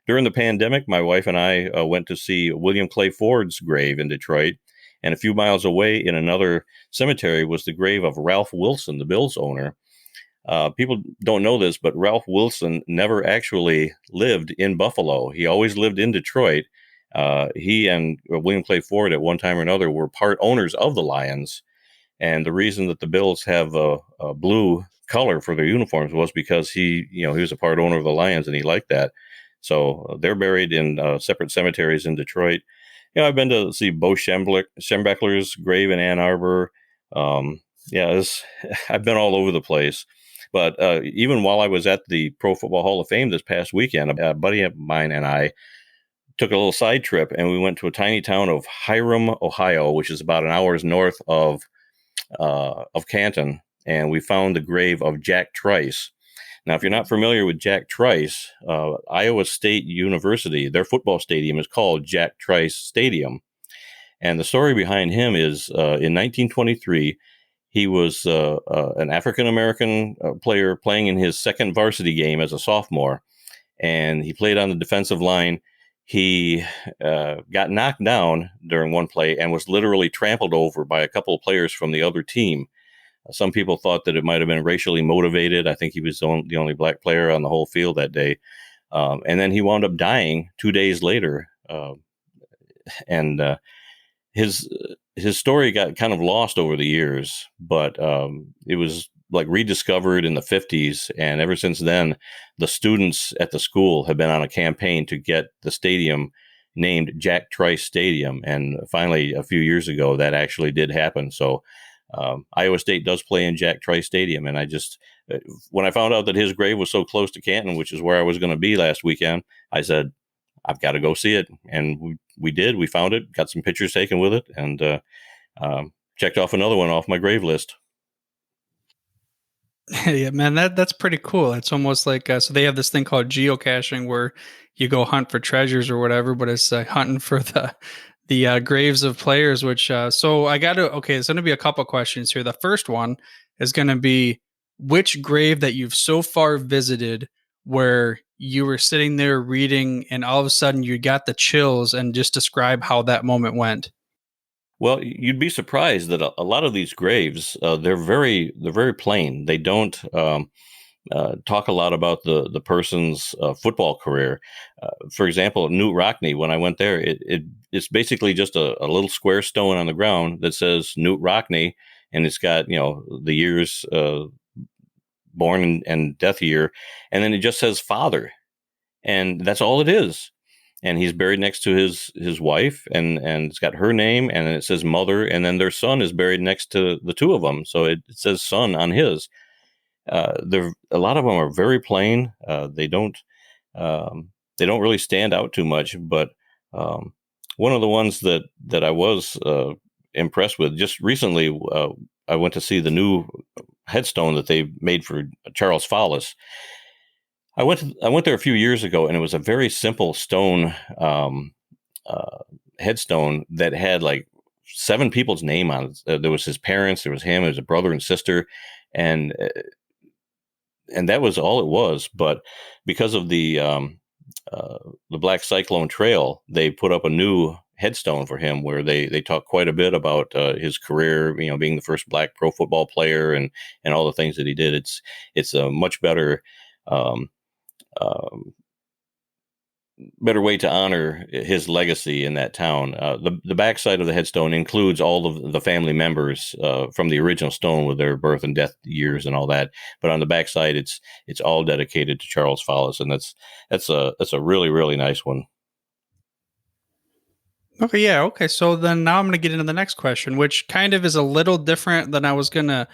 During the pandemic, my wife and I went to see William Clay Ford's grave in Detroit. And a few miles away in another cemetery was the grave of Ralph Wilson, the Bills owner. People don't know this, but Ralph Wilson never actually lived in Buffalo. He always lived in Detroit. He and William Clay Ford at one time or another were part owners of the Lions. And the reason that the Bills have a blue color for their uniforms was because he was a part owner of the Lions and he liked that. So they're buried in separate cemeteries in Detroit. I've been to see Bo Schembechler's grave in Ann Arbor. I've been all over the place. But even while I was at the Pro Football Hall of Fame this past weekend, a buddy of mine and I took a little side trip, and we went to a tiny town of Hiram, Ohio, which is about an hour's north of Canton, and we found the grave of Jack Trice. Now, if you're not familiar with Jack Trice, Iowa State University, their football stadium is called Jack Trice Stadium. And the story behind him is in 1923, he was an African-American player playing in his second varsity game as a sophomore, and he played on the defensive line. He got knocked down during one play and was literally trampled over by a couple of players from the other team. Some people thought that it might have been racially motivated. I think he was the only black player on the whole field that day. And then he wound up dying 2 days later. his story got kind of lost over the years, but it was like rediscovered in the 50s, and ever since then, the students at the school have been on a campaign to get the stadium named Jack Trice Stadium, and finally, a few years ago, that actually did happen. So Iowa State does play in Jack Trice Stadium, and I just when I found out that his grave was so close to Canton, which is where I was going to be last weekend, I said, I've got to go see it. And we did. We found it, got some pictures taken with it, and checked off another one off my grave list. Yeah, man, that's pretty cool. It's almost like so they have this thing called geocaching where you go hunt for treasures or whatever, but it's hunting for the graves of players. Which so I got to okay. There's going to be a couple questions here. The first one is going to be which grave that you've so far visited where you were sitting there reading and all of a sudden you got the chills, and just describe how that moment went. Well, you'd be surprised that a lot of these graves, they're very plain. They don't talk a lot about the person's football career. For example, Newt Rockne, when I went there, it's basically just a little square stone on the ground that says Newt Rockne, and it's got the years born and death year, and then it just says father, and that's all it is. And he's buried next to his wife, and it's got her name, and it says mother, and then their son is buried next to the two of them, so it says son on his. A lot of them are very plain. They don't really stand out too much. But one of the ones that I was impressed with just recently, I went to see the new headstone that they made for Charles Follis. I went there a few years ago, and it was a very simple stone headstone that had like 7 people's name on it. There was his parents, there was him, there was a brother and sister, and that was all it was. But because of the Black Cyclone Trail, they put up a new headstone for him where they talk quite a bit about his career, being the first Black pro football player and all the things that he did. It's a much better better way to honor his legacy in that town. The backside of the headstone includes all of the family members from the original stone with their birth and death years and all that. But on the backside, it's all dedicated to Charles Follis, and that's a really, really nice one. Okay, yeah, okay. So then now I'm going to get into the next question, which kind of is a little different than I was going to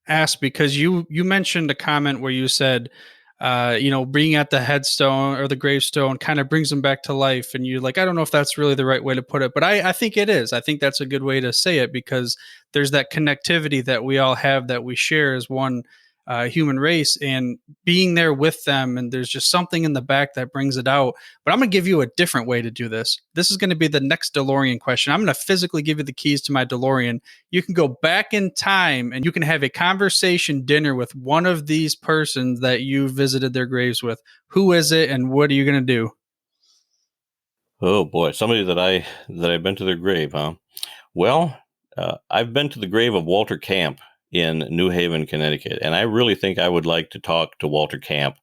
ask, because you mentioned a comment where you said, being at the headstone or the gravestone kind of brings them back to life. And you're like, I don't know if that's really the right way to put it, but I think it is. I think that's a good way to say it, because there's that connectivity that we all have, that we share as one human race, and being there with them. And there's just something in the back that brings it out. But I'm going to give you a different way to do this. This is going to be the next DeLorean question. I'm going to physically give you the keys to my DeLorean. You can go back in time and you can have a conversation dinner with one of these persons that you visited their graves with. Who is it, and what are you going to do? Oh boy, somebody that I've been to their grave, huh? Well, I've been to the grave of Walter Camp in New Haven, Connecticut, and I really think I would like to talk to Walter Camp.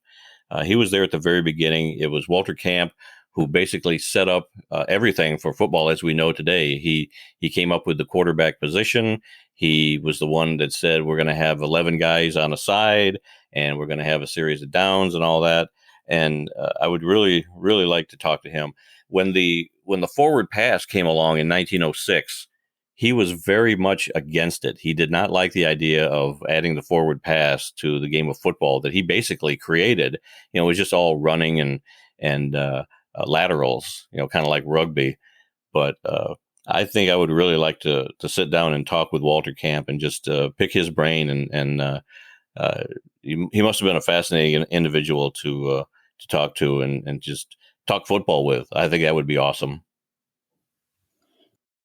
He was there at the very beginning. It was Walter Camp who basically set up everything for football as we know today. He came up with the quarterback position. He was the one that said we're going to have 11 guys on a side, and we're going to have a series of downs and all that. And I would really, really like to talk to him. When the forward pass came along in 1906, he was very much against it. He did not like the idea of adding the forward pass to the game of football that he basically created. It was just all running and laterals, kind of like rugby. But I think I would really like to sit down and talk with Walter Camp and just pick his brain. And he must have been a fascinating individual to talk to and just talk football with. I think that would be awesome.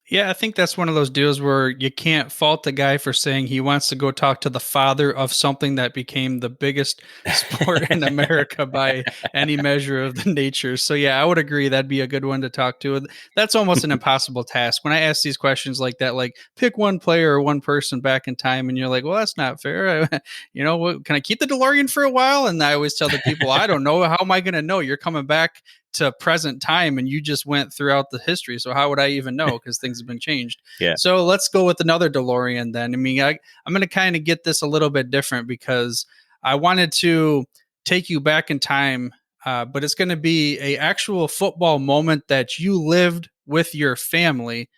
Yeah, I think that's one of those deals where you can't fault the guy for saying he wants to go talk to the father of something that became the biggest sport in America by any measure of the nature. So yeah, I would agree that'd be a good one to talk to. That's almost an impossible task. When I ask these questions like that, like pick one player or one person back in time, and you're like, well, that's not fair. Can I keep the DeLorean for a while? And I always tell the people, I don't know. How am I going to know? You're coming back to present time, and you just went throughout the history. So how would I even know? Because things have been changed. Yeah. So let's go with another DeLorean then. I mean, I'm going to kind of get this a little bit different because I wanted to take you back in time, but it's going to be a actual football moment that you lived with your family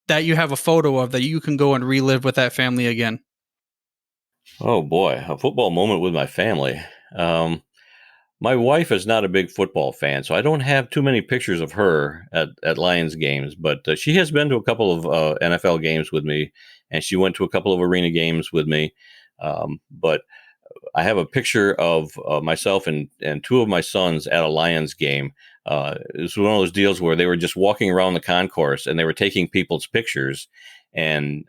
that you have a photo of that you can go and relive with that family again. Oh boy, a football moment with my family. My wife is not a big football fan, so I don't have too many pictures of her at Lions games, but she has been to a couple of NFL games with me, and she went to a couple of arena games with me. But I have a picture of myself and two of my sons at a Lions game. It was one of those deals where they were just walking around the concourse and they were taking people's pictures. And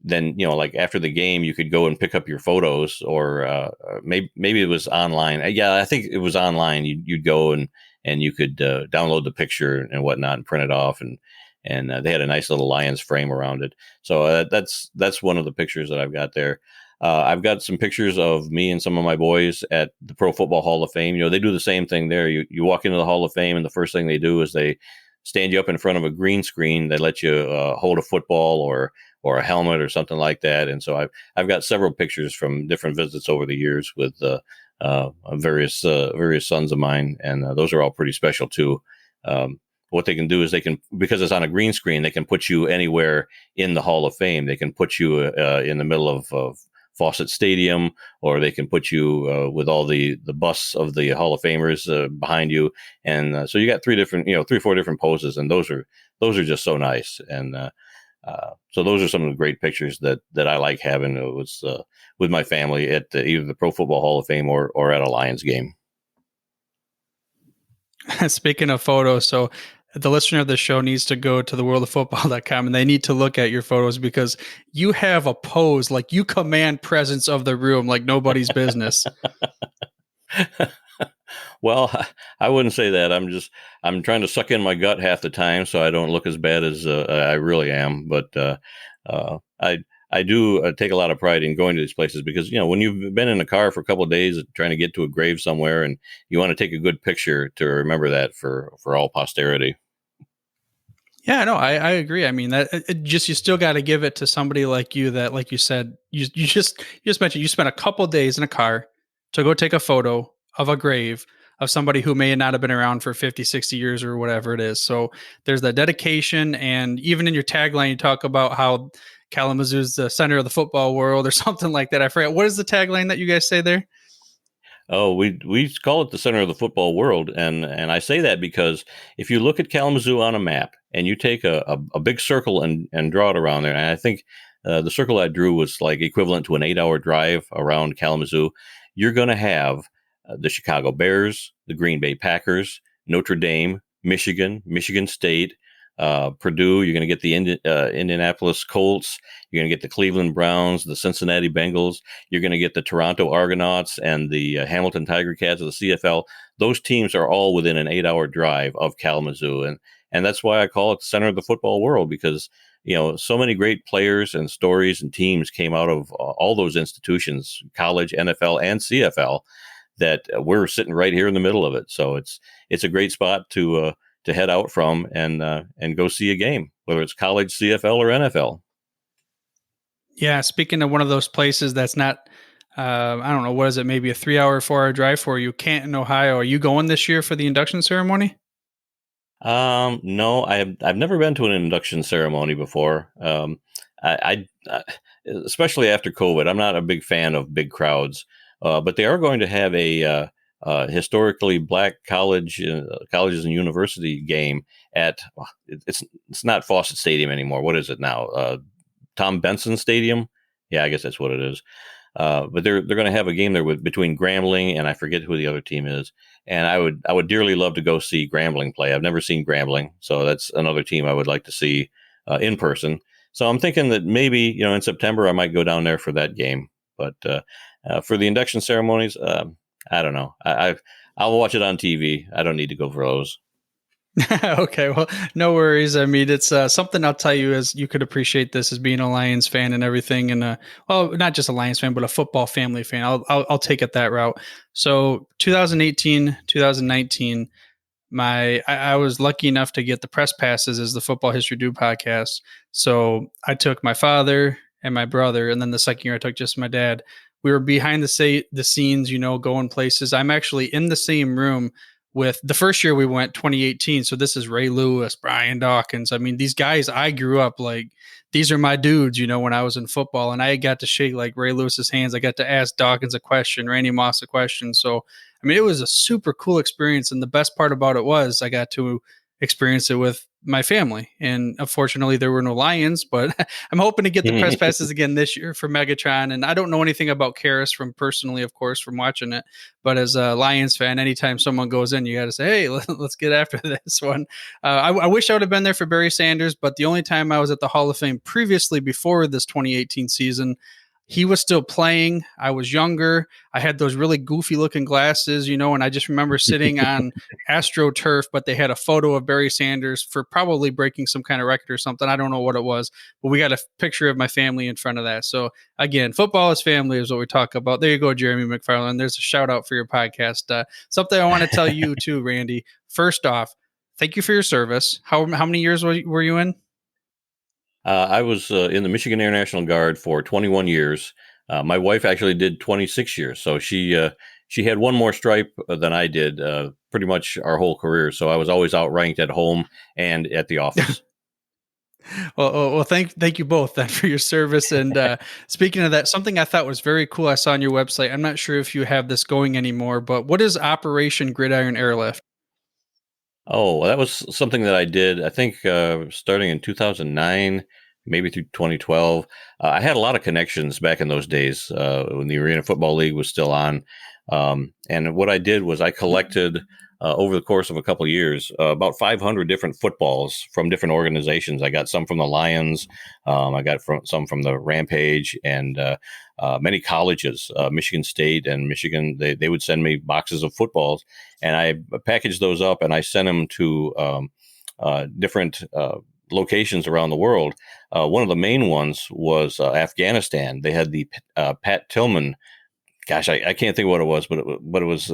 then, like after the game, you could go and pick up your photos, or maybe it was online. Yeah, I think it was online. You'd go and you could download the picture and whatnot and print it off. And they had a nice little Lions frame around it. So that's one of the pictures that I've got there. I've got some pictures of me and some of my boys at the Pro Football Hall of Fame. They do the same thing there. You walk into the Hall of Fame, and the first thing they do is they stand you up in front of a green screen. They let you hold a football or a helmet or something like that. And so I've got several pictures from different visits over the years with various sons of mine, and those are all pretty special too. What they can do is because it's on a green screen, they can put you anywhere in the Hall of Fame. They can put you in the middle of Fawcett Stadium, or they can put you with all the busts of the Hall of Famers behind you. And so you got 3 or 4 different poses, and those are just so nice. And so those are some of the great pictures that I like having. It was with my family at either the Pro Football Hall of Fame or at a Lions game. Speaking of photos, so the listener of the show needs to go to theworldoffootball.com and they need to look at your photos, because you have a pose, like you command presence of the room like nobody's business. Well, I wouldn't say that. I'm trying to suck in my gut half the time so I don't look as bad as I really am. But I do take a lot of pride in going to these places, because, when you've been in a car for a couple of days trying to get to a grave somewhere, and you want to take a good picture to remember that for all posterity. Yeah, no, I agree. I mean, you still got to give it to somebody like you that, like you said, you just mentioned you spent a couple of days in a car to go take a photo of a grave of somebody who may not have been around for 50, 60 years or whatever it is. So there's that dedication. And even in your tagline, you talk about how Kalamazoo's the center of the football world or something like that. I forget. What is the tagline that you guys say there? Oh, we call it the center of the football world. And I say that because if you look at Kalamazoo on a map and you take a big circle and draw it around there, and I think the circle I drew was like equivalent to an 8-hour drive around Kalamazoo, you're going to have the Chicago Bears, the Green Bay Packers, Notre Dame, Michigan State, Purdue. You're going to get the Indianapolis Colts. You're going to get the Cleveland Browns, the Cincinnati Bengals. You're going to get the Toronto Argonauts and the Hamilton Tiger Cats of the CFL. Those teams are all within an 8-hour drive of Kalamazoo. And that's why I call it the center of the football world, because, so many great players and stories and teams came out of all those institutions, college, NFL, and CFL, that we're sitting right here in the middle of it. So it's a great spot to head out from and go see a game, whether it's college, CFL, or NFL. Yeah, speaking of one of those places that's not, I don't know, what is it, maybe a 3-hour, 4-hour drive for you, Canton, Ohio. Are you going this year for the induction ceremony? No, I've never been to an induction ceremony before. I especially after COVID, I'm not a big fan of big crowds. But they are going to have a historically black colleges and university game at it's not Fawcett Stadium anymore. What is it now? Tom Benson Stadium. Yeah, I guess that's what it is. But they're going to have a game there between Grambling and I forget who the other team is. And I would dearly love to go see Grambling play. I've never seen Grambling, so that's another team I would like to see in person. So I'm thinking that maybe in September I might go down there for that game. But for the induction ceremonies, I don't know. I'll watch it on TV. I don't need to go for those. Okay, well, no worries. I mean, it's something I'll tell you as you could appreciate this as being a Lions fan and everything, and well, not just a Lions fan, but a football family fan. I'll take it that route. So 2018, 2019, I was lucky enough to get the press passes as the Football History Dude podcast. So I took my father and my brother, and then the second year I took just my dad. We were behind the scenes, going places. I'm actually in the same room with the first year we went, 2018. So this is Ray Lewis, Brian Dawkins. I mean, these guys I grew up like, these are my dudes, when I was in football, and I got to shake like Ray Lewis's hands. I got to ask Dawkins a question, Randy Moss a question. So, I mean, it was a super cool experience. And the best part about it was I got to experience it with my family. And unfortunately, there were no Lions, but I'm hoping to get the press passes again this year for Megatron. And I don't know anything about Karras from personally, of course, from watching it. But as a Lions fan, anytime someone goes in, you got to say, hey, let's get after this one. I wish I would have been there for Barry Sanders, but the only time I was at the Hall of Fame previously before this 2018 season, he was still playing. I was younger. I had those really goofy looking glasses, and I just remember sitting on AstroTurf, but they had a photo of Barry Sanders for probably breaking some kind of record or something. I don't know what it was, but we got a picture of my family in front of that. So again, football is family is what we talk about. There you go, Jeremy McFarland. There's a shout out for your podcast. Something I want to tell you too, Randy. First off, thank you for your service. How many years were you in? I was in the Michigan Air National Guard for 21 years. My wife actually did 26 years, so she had one more stripe than I did, pretty much our whole career. So I was always outranked at home and at the office. Well, thank you both then for your service. And speaking of that, something I thought was very cool I saw on your website. I'm not sure if you have this going anymore, but what is Operation Gridiron Airlift? Oh, well, that was something that I did, I think, starting in 2009, maybe through 2012. I had a lot of connections back in those days when the Arena Football League was still on. And what I did was I collected, over the course of a couple of years, about 500 different footballs from different organizations. I got some from the Lions. I got some from the Rampage, and many colleges, Michigan State and Michigan, they would send me boxes of footballs, and I packaged those up and I sent them to different locations around the world. One of the main ones was Afghanistan. They had the Pat Tillman. Gosh, I can't think of what it was, but it was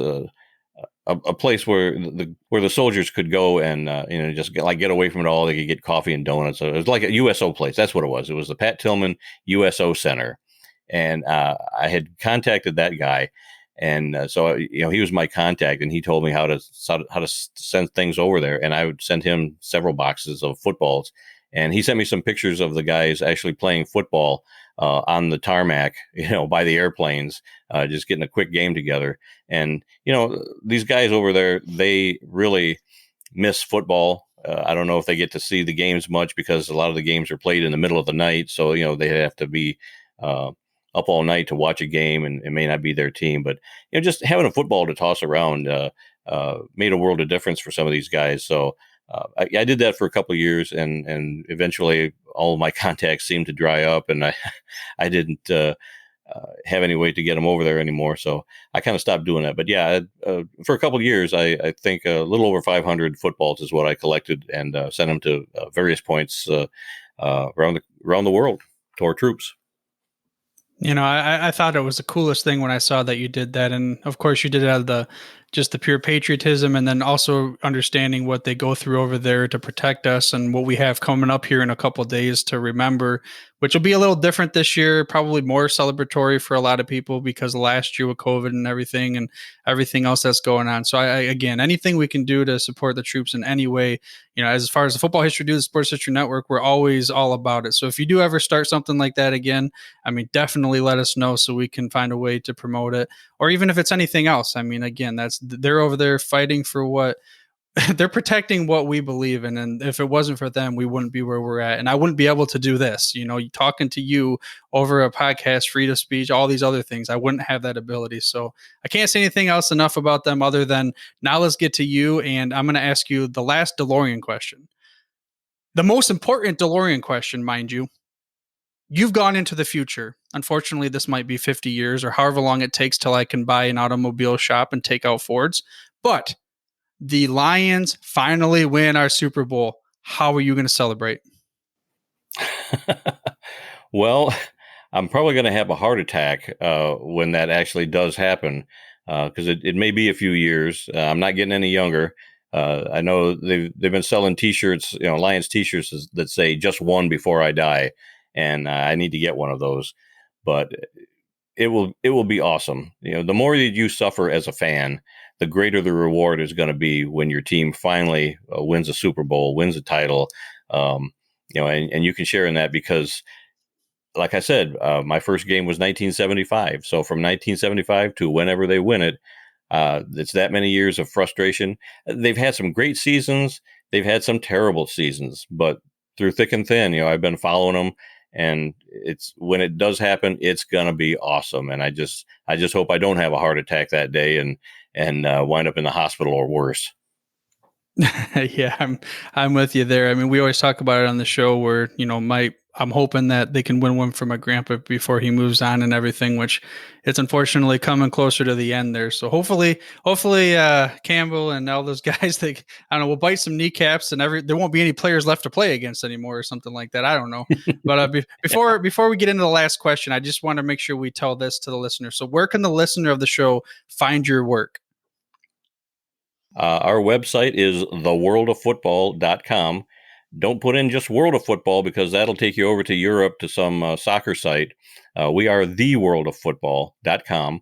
a place where the soldiers could go and just get away from it all. They could get coffee and donuts. So it was like a USO place. That's what it was. It was the Pat Tillman USO Center. And I had contacted that guy, and so he was my contact, and he told me how to send things over there, and I would send him several boxes of footballs, and he sent me some pictures of the guys actually playing football on the tarmac, by the airplanes, just getting a quick game together. And these guys over there, they really miss football. I don't know if they get to see the games much because a lot of the games are played in the middle of the night, so they have to be up all night to watch a game, and it may not be their team. But just having a football to toss around made a world of difference for some of these guys. So I did that for a couple of years, and eventually all of my contacts seemed to dry up, and I didn't have any way to get them over there anymore. So I kind of stopped doing that. But yeah, for a couple of years, I think a little over 500 footballs is what I collected and sent them to various points around the world to our troops. I thought it was the coolest thing when I saw that you did that. And of course you did it out of just the pure patriotism, and then also understanding what they go through over there to protect us and what we have coming up here in a couple of days to remember, which will be a little different this year, probably more celebratory for a lot of people because last year with COVID and everything else that's going on. So again, anything we can do to support the troops in any way, as far as the Football History Dude, the Sports History Network, we're always all about it. So if you do ever start something like that again, definitely let us know so we can find a way to promote it. Or even if it's anything else, again, they're over there fighting for what they're protecting what we believe in. And if it wasn't for them, we wouldn't be where we're at. And I wouldn't be able to do this, talking to you over a podcast, freedom of speech, all these other things. I wouldn't have that ability. So I can't say anything else enough about them other than now let's get to you. And I'm going to ask you the last DeLorean question, the most important DeLorean question, mind you. You've gone into the future. Unfortunately, this might be 50 years or however long it takes till I can buy an automobile shop and take out Fords. But the Lions finally win our Super Bowl. How are you going to celebrate? Well, I'm probably going to have a heart attack when that actually does happen because it may be a few years. I'm not getting any younger. I know they've been selling T-shirts, Lions T-shirts that say "Just one before I die," and I need to get one of those. But it will be awesome. The more that you suffer as a fan, the greater the reward is going to be when your team finally wins a Super Bowl, wins a title. And you can share in that because, like I said, my first game was 1975. So from 1975 to whenever they win it, it's that many years of frustration. They've had some great seasons. They've had some terrible seasons, but through thick and thin, I've been following them, and it's when it does happen, it's going to be awesome. And I just hope I don't have a heart attack that day and wind up in the hospital or worse. Yeah, I'm with you there. I mean, we always talk about it on the show where, I'm hoping that they can win one for my grandpa before he moves on and everything, which it's unfortunately coming closer to the end there. So hopefully, Campbell and all those guys, will bite some kneecaps and there won't be any players left to play against anymore or something like that. I don't know. But before we get into the last question, I just want to make sure we tell this to the listener. So where can the listener of the show find your work? Our website is theworldoffootball.com. Don't put in just World of Football because that'll take you over to Europe to some soccer site. We are theworldoffootball.com,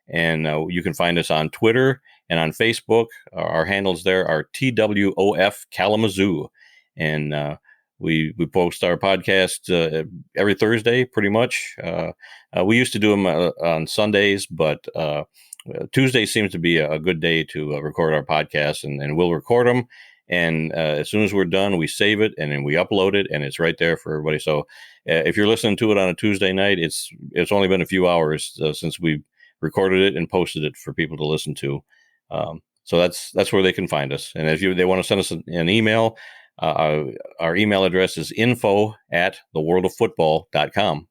and you can find us on Twitter and on Facebook. Our handles there are TWOF Kalamazoo, and we post our podcast every Thursday, pretty much. We used to do them on Sundays, but Tuesday seems to be a good day to record our podcast, and we'll record them. And as soon as we're done, we save it and then we upload it, and it's right there for everybody. So if you're listening to it on a Tuesday night, it's only been a few hours since we recorded it and posted it for people to listen to. So that's where they can find us. And if they want to send us an email, our email address is info@theworldoffootball.com.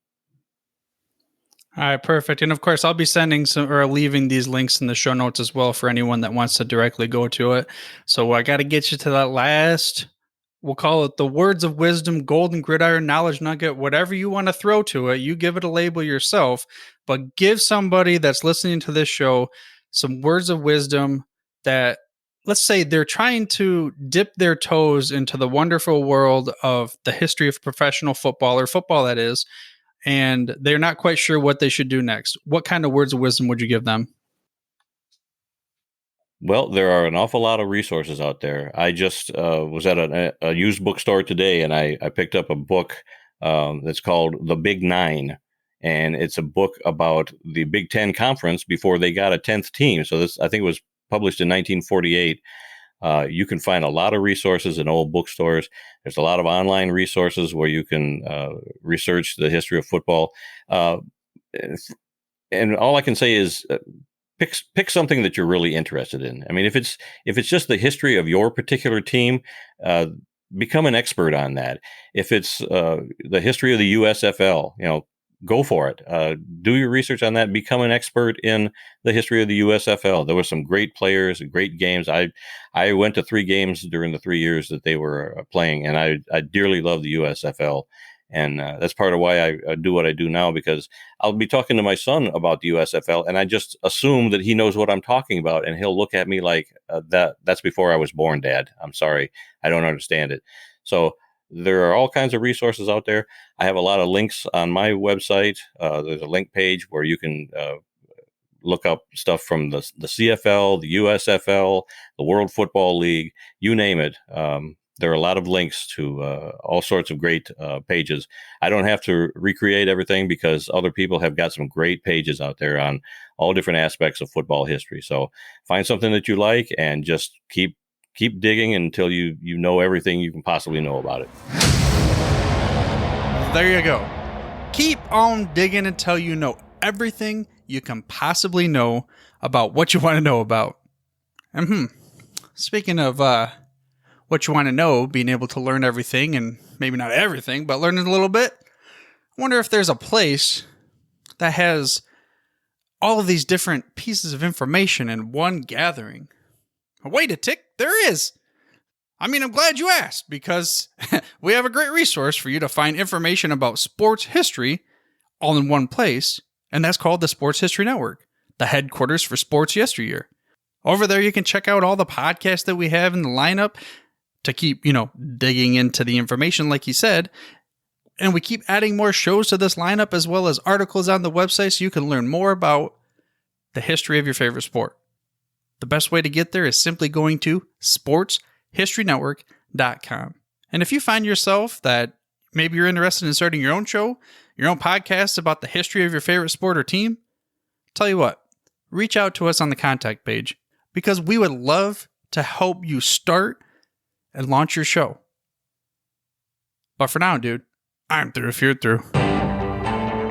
All right, perfect. And of course, I'll be sending leaving these links in the show notes as well for anyone that wants to directly go to it. So I got to get you to that last, we'll call it the words of wisdom, golden gridiron, knowledge nugget, whatever you want to throw to it. You give it a label yourself, but give somebody that's listening to this show some words of wisdom that, let's say they're trying to dip their toes into the wonderful world of the history of professional football, or football that is, and they're not quite sure what they should do next. What kind of words of wisdom would you give them? Well, there are an awful lot of resources out there. I just was at a used bookstore today, and I picked up a book that's called The Big Nine, and it's a book about the Big Ten Conference before they got a 10th team. So this, I think it was published in 1948. You can find a lot of resources in old bookstores. There's a lot of online resources where you can research the history of football. And all I can say is pick something that you're really interested in. I mean, if it's just the history of your particular team, become an expert on that. If it's the history of the USFL, go for it. Do your research on that. Become an expert in the history of the USFL. There were some great players and great games. I went to 3 games during the 3 years that they were playing, and I dearly love the USFL. And that's part of why I do what I do now, because I'll be talking to my son about the USFL, and I just assume that he knows what I'm talking about, and he'll look at me like, that's before I was born, Dad. I'm sorry. I don't understand it. So there are all kinds of resources out there. I have a lot of links on my website. There's a link page where you can look up stuff from the CFL, the USFL, the World Football League, you name it. There are a lot of links to all sorts of great pages. I don't have to recreate everything because other people have got some great pages out there on all different aspects of football history. So find something that you like and just keep digging until you know everything you can possibly know about it. There you go. Keep on digging until you know everything you can possibly know about what you want to know about. And speaking of what you want to know, being able to learn everything, and maybe not everything, but learning a little bit, I wonder if there's a place that has all of these different pieces of information in one gathering. Wait a tick, there is. I mean, I'm glad you asked, because we have a great resource for you to find information about sports history all in one place, and that's called the Sports History Network, the headquarters for sports yesteryear. Over there, you can check out all the podcasts that we have in the lineup to keep, digging into the information, like he said. And we keep adding more shows to this lineup, as well as articles on the website, so you can learn more about the history of your favorite sport. The best way to get there is simply going to sportshistorynetwork.com. And if you find yourself that maybe you're interested in starting your own show, your own podcast about the history of your favorite sport or team, tell you what, reach out to us on the contact page, because we would love to help you start and launch your show. But for now, dude, I'm through if you're through.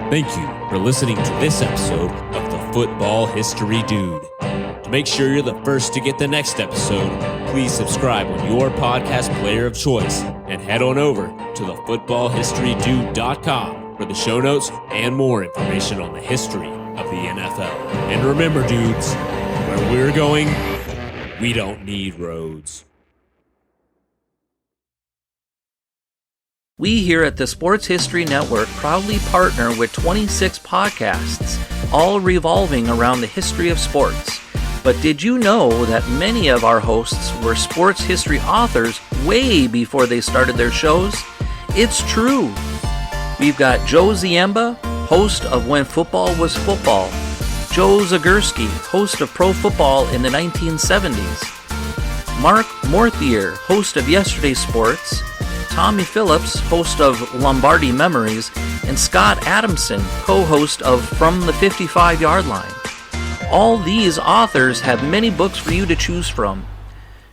Thank you for listening to this episode of the Football History Dude. To make sure you're the first to get the next episode, please subscribe on your podcast player of choice and head on over to thefootballhistorydude.com for the show notes and more information on the history of the NFL. And remember, dudes, where we're going, we don't need roads. We here at the Sports History Network proudly partner with 26 podcasts, all revolving around the history of sports. But did you know that many of our hosts were sports history authors way before they started their shows? It's true. We've got Joe Ziemba, host of When Football Was Football, Joe Zagurski, host of Pro Football in the 1970s, Mark Morthier, host of Yesterday's Sports, Tommy Phillips, host of Lombardi Memories, and Scott Adamson, co-host of From the 55-Yard Line. All these authors have many books for you to choose from.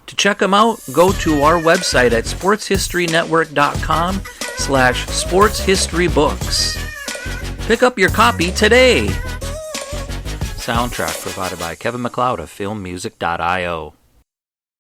To check them out, go to our website at sportshistorynetwork.com/sportshistorybooks. Pick up your copy today. Soundtrack provided by Kevin MacLeod of filmmusic.io.